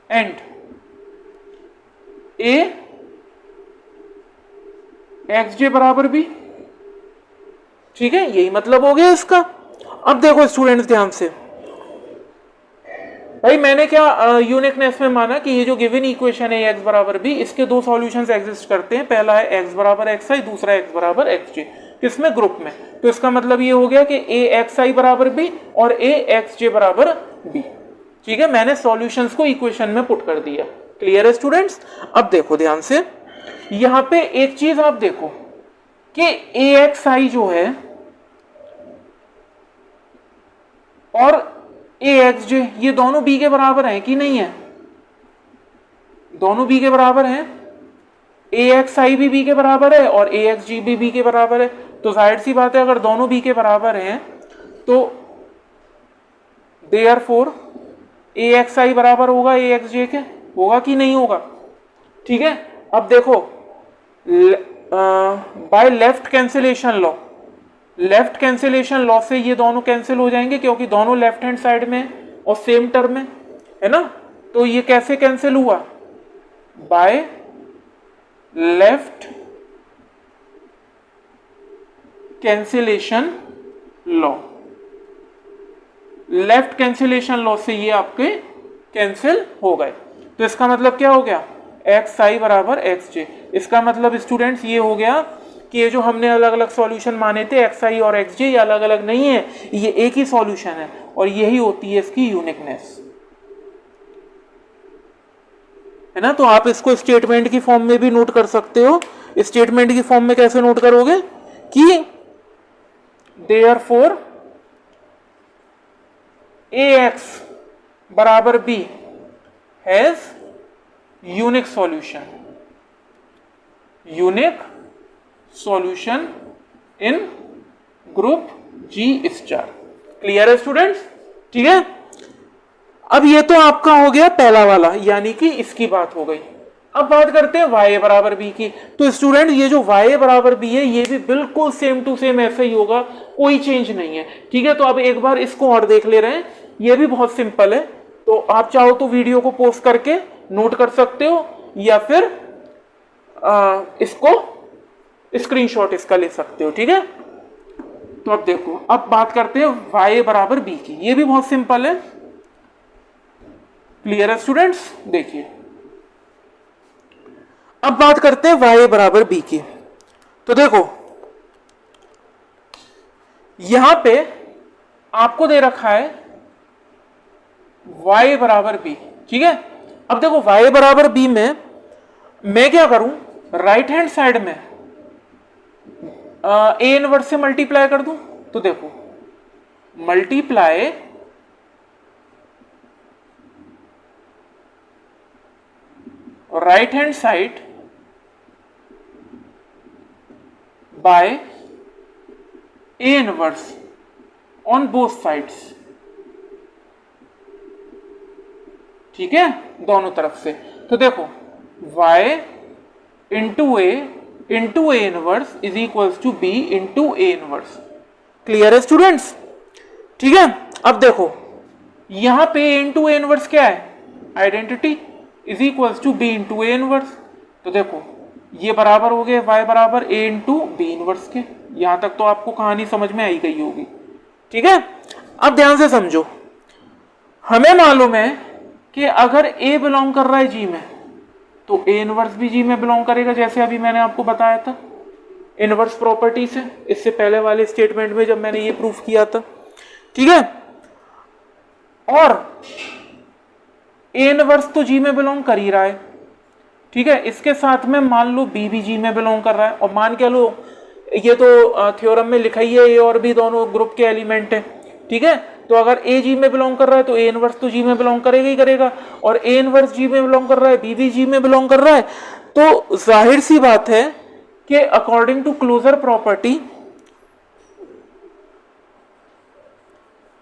एंड a xj बराबर b। ठीक है, यही मतलब हो गया इसका। अब देखो स्टूडेंट्स ध्यान से, भाई मैंने क्या यूनिकनेस में माना कि ये जो गिवन इक्वेशन है x बराबर b, इसके दो सॉल्यूशंस एग्जिस्ट करते हैं, पहला है x बराबर xi, दूसरा x बराबर xj, किसमें, ग्रुप में। तो इसका मतलब ये हो गया कि a xi बराबर b और a xj बराबर b। ठीक है, मैंने सॉल्यूशंस को इक्वेशन में पुट कर दिया। क्लियर है स्टूडेंट्स। अब देखो ध्यान से, यहां पे एक चीज आप देखो कि AXI जो है और AXJ ये दोनों B के बराबर हैं कि नहीं है, दोनों B के बराबर हैं। AXI भी B के बराबर है और AXJ भी B के बराबर है। तो जाहिर सी बात है अगर दोनों B के बराबर हैं तो देयरफॉर AXI बराबर होगा AXJ के, होगा कि नहीं होगा। ठीक है, अब देखो by left cancellation law, left cancellation law से ये दोनों कैंसिल हो जाएंगे क्योंकि दोनों लेफ्ट हैंड साइड में और सेम टर्म में है ना। तो ये कैसे कैंसिल हुआ, by left cancellation law, left cancellation law से ये आपके कैंसिल हो गए। तो इसका मतलब क्या हो गया, xi बराबर xj। इसका मतलब स्टूडेंट्स ये हो गया कि ये जो हमने अलग अलग सॉल्यूशन माने थे xi और xj, ये अलग अलग नहीं है, ये एक ही सॉल्यूशन है और यही होती है इसकी यूनिकनेस, है ना। तो आप इसको स्टेटमेंट की फॉर्म में भी नोट कर सकते हो। स्टेटमेंट की फॉर्म में कैसे नोट करोगे कि देयरफॉर ax बराबर b has unique solution, unique solution in group G star. Clear है स्टूडेंट्स। ठीक है, अब ये तो आपका हो गया पहला वाला, यानी कि इसकी बात हो गई। अब बात करते हैं y बराबर b की। तो स्टूडेंट ये जो y बराबर b है ये भी बिल्कुल सेम टू सेम ऐसे ही होगा, कोई चेंज नहीं है। ठीक है, तो अब एक बार इसको और देख ले रहे हैं, ये भी बहुत सिंपल है। तो आप चाहो तो वीडियो को पॉज करके नोट कर सकते हो या फिर इसको स्क्रीनशॉट इसका ले सकते हो। ठीक है, तो अब देखो, अब बात करते हैं y बराबर b की। ये भी बहुत सिंपल है। क्लियर है स्टूडेंट्स? देखिए, अब बात करते हैं y बराबर b की। तो देखो, यहां पे आपको दे रखा है y बराबर b। ठीक है, अब देखो y बराबर b में मैं क्या करूं, राइट हैंड साइड में a इनवर्स से मल्टीप्लाई कर दूं। तो देखो, multiply right hand side by a inverse on both sides. ठीक है, दोनों तरफ से। तो देखो, y into A inverse is equal to b into A inverse. Clear है स्टूडेंट्स? ठीक है, अब देखो, यहां पे a इंटू ए इनवर्स क्या है, identity, is equal to b into A inverse. तो देखो, ये बराबर हो गए y बराबर a इंटू बी इनवर्स के। यहां तक तो आपको कहानी समझ में आई गई होगी। ठीक है, अब ध्यान से समझो, हमें मालूम है कि अगर a बिलोंग कर रहा है g में, तो a इनवर्स भी g में बिलोंग करेगा, जैसे अभी मैंने आपको बताया था इनवर्स प्रॉपर्टी से, इससे पहले वाले स्टेटमेंट में जब मैंने ये प्रूफ किया था। ठीक है, और a इनवर्स तो g में बिलोंग कर ही रहा है। ठीक है, इसके साथ में मान लो b भी g में बिलोंग कर रहा है, और मान के लो ये तो थ्योरम में लिखा ही है, a और b दोनों ग्रुप के एलिमेंट है। ठीक है, तो अगर a g में बिलोंग कर रहा है तो a इनवर्स तो g में बिलोंग करेगा ही करेगा, और a इनवर्स g में बिलोंग कर रहा है, b भी g में बिलोंग कर रहा है। तो जाहिर सी बात है कि अकॉर्डिंग टू क्लोजर प्रॉपर्टी,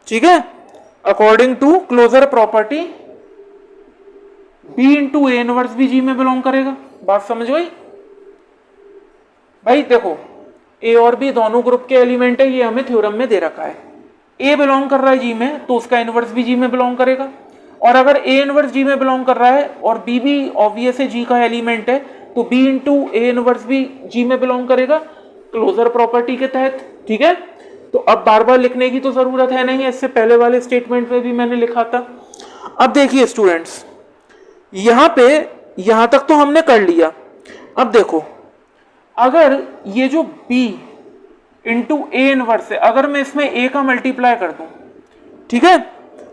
ठीक है, according to closure property b into A inverse भी g में बिलोंग करेगा। बात समझ गई भाई? देखो, a और b दोनों ग्रुप के एलिमेंट है, ये हमें थ्योरम में दे रखा है। a बिलोंग कर रहा है g में, तो उसका इनवर्स भी g में बिलोंग करेगा, और अगर a इनवर्स g में बिलोंग कर रहा है और b भी ऑब्वियस है g का एलिमेंट है, तो b इंटू ए इनवर्स भी g में बिलोंग करेगा क्लोजर प्रॉपर्टी के तहत। ठीक है, तो अब बार बार लिखने की तो जरूरत है नहीं, इससे पहले वाले स्टेटमेंट में भी मैंने लिखा था। अब देखिए स्टूडेंट्स, यहां पे यहां तक तो हमने कर लिया। अब देखो, अगर ये जो b इंटू ए इनवर्स है, अगर मैं इसमें a का मल्टीप्लाई कर दूं, ठीक है,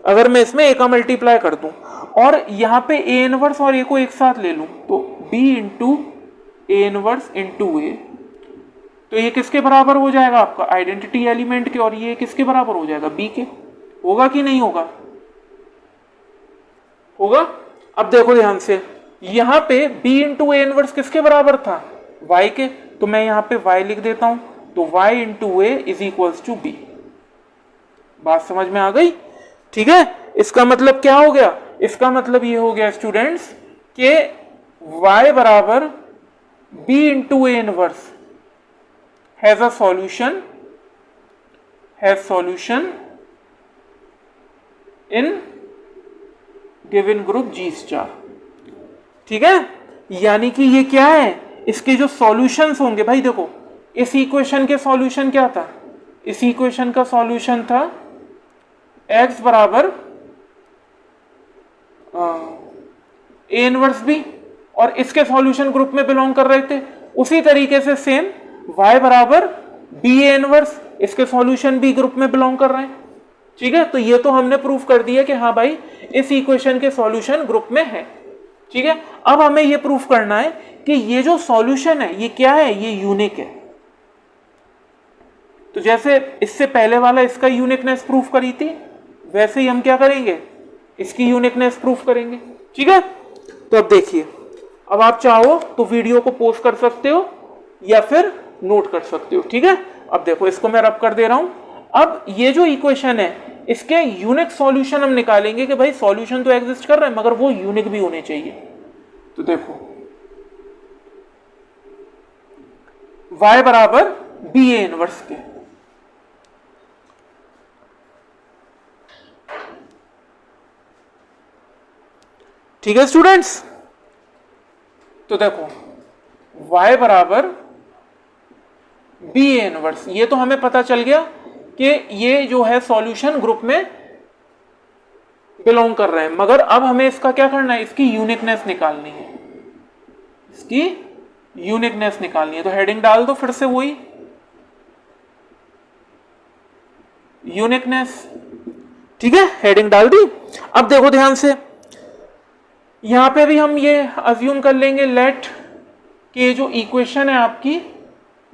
अगर मैं इसमें a का मल्टीप्लाई कर दूं और यहां पे a इनवर्स और a को एक साथ ले लूं, तो b into A inverse into A, तो ये किसके बराबर हो जाएगा, आपका आइडेंटिटी एलिमेंट के, और ये किसके बराबर हो जाएगा, b के। होगा कि नहीं होगा? होगा। अब देखो ध्यान से, यहां पे b इंटू ए इनवर्स किसके बराबर था, y के, तो मैं यहां पे y लिख देता हूं, तो y into A is equals to B. बात समझ में आ गई? ठीक है, इसका मतलब क्या हो गया, इसका मतलब ये हो गया स्टूडेंट्स कि y बराबर b into A inverse has a solution, has solution in given group G star. ठीक है, यानी कि ये क्या है, इसके जो सॉल्यूशंस होंगे, भाई देखो, इस इक्वेशन के सॉल्यूशन क्या था, इस इक्वेशन का सॉल्यूशन था x बराबर ए इनवर्स बी, और इसके सॉल्यूशन ग्रुप में बिलोंग कर रहे थे। उसी तरीके से सेम y बराबर बी ए इनवर्स, इसके सॉल्यूशन बी ग्रुप में बिलोंग कर रहे हैं। ठीक है, तो ये तो हमने प्रूफ कर दिया कि हाँ भाई, इस इक्वेशन के सॉल्यूशन ग्रुप में है। ठीक है, अब हमें ये प्रूफ करना है कि ये जो सॉल्यूशन है ये क्या है, ये यूनिक है। तो जैसे इससे पहले वाला इसका यूनिकनेस प्रूफ करी थी, वैसे ही हम क्या करेंगे, इसकी यूनिकनेस प्रूफ करेंगे। ठीक है, तो अब देखिए, अब आप चाहो तो वीडियो को पॉज कर सकते हो या फिर नोट कर सकते हो। ठीक है, अब देखो, इसको मैं रब कर दे रहा हूं। अब ये जो इक्वेशन है, इसके यूनिक सॉल्यूशन हम निकालेंगे कि भाई सॉल्यूशन तो एग्जिस्ट कर रहा है, मगर वो यूनिक भी होने चाहिए। तो देखो, y बराबर बी ए इनवर्स के, ठीक है स्टूडेंट्स। तो देखो y बराबर बी ए इनवर्स, ये तो हमें पता चल गया कि ये जो है सॉल्यूशन ग्रुप में बिलोंग कर रहे हैं, मगर अब हमें इसका क्या करना है, इसकी यूनिकनेस निकालनी है, इसकी यूनिकनेस निकालनी है। तो हेडिंग डाल दो फिर से वही यूनिकनेस, ठीक है, हेडिंग डाल दी। अब देखो ध्यान से, यहां पे भी हम ये अज्यूम कर लेंगे लेट कि जो इक्वेशन है आपकी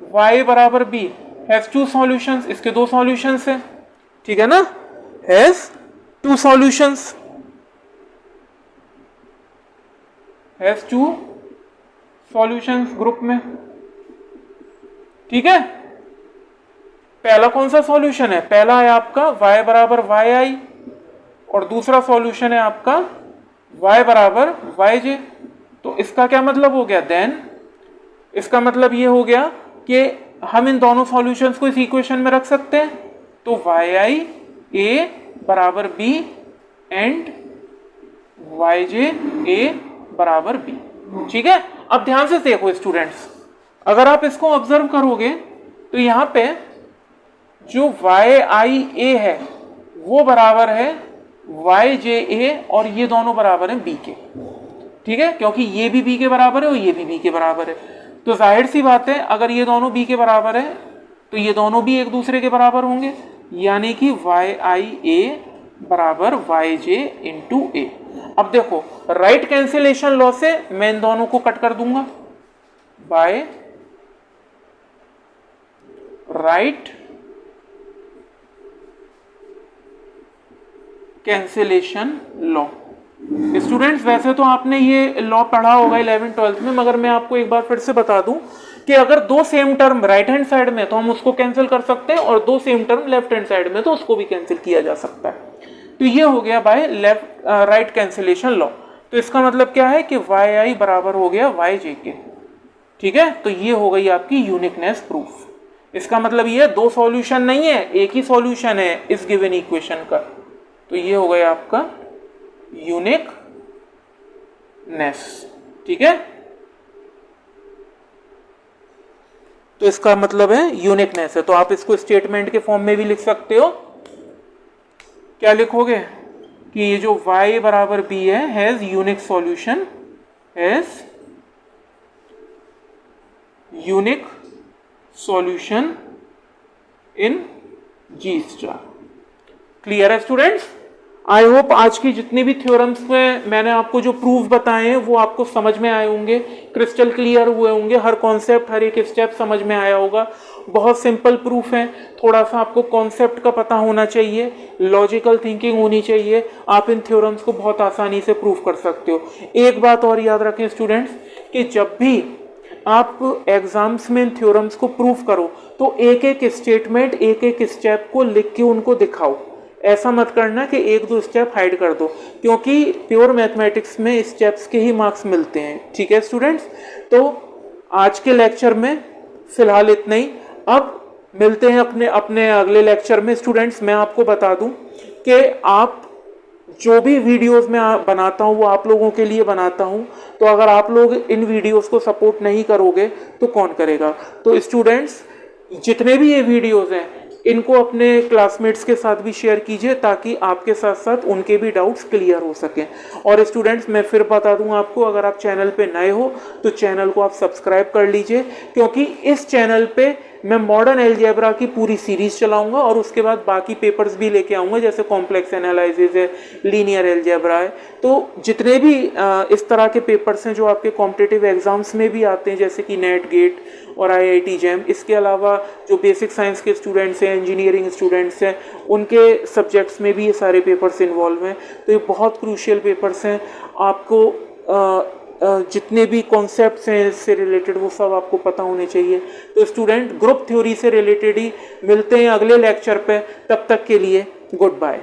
y बराबर b हैज टू सॉल्यूशंस, इसके दो सॉल्यूशंस हैं, ठीक है ना, has two solutions, has two solutions group में, ठीक है। पहला कौन सा सॉल्यूशन है, पहला है आपका y बराबर yi और दूसरा सॉल्यूशन है आपका y बराबर yj। तो इसका क्या मतलब हो गया, देन इसका मतलब ये हो गया कि हम इन दोनों सॉल्यूशंस को इस इक्वेशन में रख सकते हैं। तो yi a बराबर b एंड yj a बराबर b, ठीक है। अब ध्यान से देखो स्टूडेंट्स, अगर आप इसको ऑब्जर्व करोगे तो यहां पे जो yi a है वो बराबर है yj a और ये दोनों बराबर हैं b के, ठीक है, क्योंकि ये भी b के बराबर है और ये भी b के बराबर है। तो जाहिर सी बात है अगर ये दोनों b के बराबर है तो ये दोनों भी एक दूसरे के बराबर होंगे, यानी कि yi a बराबर yj इंटू a। अब देखो राइट कैंसिलेशन लॉ से मैं इन दोनों को कट कर दूंगा by right cancellation law. Students वैसे तो आपने ये लॉ पढ़ा होगा 11th-12th में, मगर मैं आपको एक बार फिर से बता दूं कि अगर दो same term right hand side में तो हम उसको कैंसिल कर सकते हैं और दो same term left hand side में तो उसको भी कैंसिल किया जा सकता है। तो ये हो गया by left right cancellation law. तो इसका मतलब क्या है कि yi बराबर हो गया yj के, ठीक है। तो ये हो गई आपकी यूनिकनेस प्रूफ। इसका मतलब ये दो सॉल्यूशन नहीं है, एक ही सॉल्यूशन है इस गिवन इक्वेशन का। तो ये हो गया आपका यूनिकनेस, ठीक है। तो इसका मतलब है यूनिकनेस है। तो आप इसको स्टेटमेंट के फॉर्म में भी लिख सकते हो। क्या लिखोगे कि ये जो y बराबर b है has unique solution, has unique solution in G star. Clear है स्टूडेंट्स? आई होप आज की जितनी भी थ्योरम्स में मैंने आपको जो प्रूफ बताए हैं वो आपको समझ में आए होंगे, क्रिस्टल क्लियर हुए होंगे, हर कॉन्सेप्ट हर एक स्टेप समझ में आया होगा। बहुत सिंपल प्रूफ है, थोड़ा सा आपको कॉन्सेप्ट का पता होना चाहिए, लॉजिकल थिंकिंग होनी चाहिए, आप इन थ्योरम्स को बहुत आसानी से प्रूफ कर सकते हो। एक बात और याद रखें स्टूडेंट्स कि जब भी आप एग्जाम्स में इन थ्योरम्स को प्रूफ करो तो एक एक स्टेटमेंट एक एक स्टेप को लिख के उनको दिखाओ। ऐसा मत करना कि एक दो स्टेप हाइड कर दो, क्योंकि प्योर मैथमेटिक्स में स्टेप्स के ही मार्क्स मिलते हैं, ठीक है स्टूडेंट्स। तो आज के लेक्चर में फिलहाल इतना ही, अब मिलते हैं अपने अपने अगले लेक्चर में। स्टूडेंट्स मैं आपको बता दूं कि आप जो भी वीडियोस मैं बनाता हूं वो आप लोगों के लिए बनाता हूं, तो अगर आप लोग इन वीडियोस को सपोर्ट नहीं करोगे तो कौन करेगा। तो स्टूडेंट्स जितने भी ये वीडियोस हैं इनको अपने क्लासमेट्स के साथ भी शेयर कीजिए ताकि आपके साथ साथ उनके भी डाउट्स क्लियर हो सकें। और स्टूडेंट्स मैं फिर बता दूं आपको, अगर आप चैनल पे नए हो तो चैनल को आप सब्सक्राइब कर लीजिए, क्योंकि इस चैनल पे मैं मॉडर्न अलजेब्रा की पूरी सीरीज चलाऊंगा और उसके बाद बाकी पेपर्स भी लेके आऊंगा, जैसे कॉम्प्लेक्स एनालिसिस है, लीनियर अलजेब्रा है। तो जितने भी इस तरह के पेपर्स हैं जो आपके कॉम्पिटिटिव एग्जाम्स में भी आते हैं, जैसे कि नेट गेट और IIT जैम, इसके अलावा जो बेसिक साइंस के स्टूडेंट्स हैं, इंजीनियरिंग स्टूडेंट्स हैं, उनके सब्जेक्ट्स में भी ये सारे पेपर्स इन्वॉल्व हैं। तो ये बहुत क्रूशियल पेपर्स हैं। आपको जितने भी कॉन्सेप्ट्स हैं इससे रिलेटेड वो सब आपको पता होने चाहिए। तो स्टूडेंट ग्रुप थ्योरी से रिलेटेड ही मिलते हैं अगले लेक्चर पे, तब तक के लिए गुड बाय।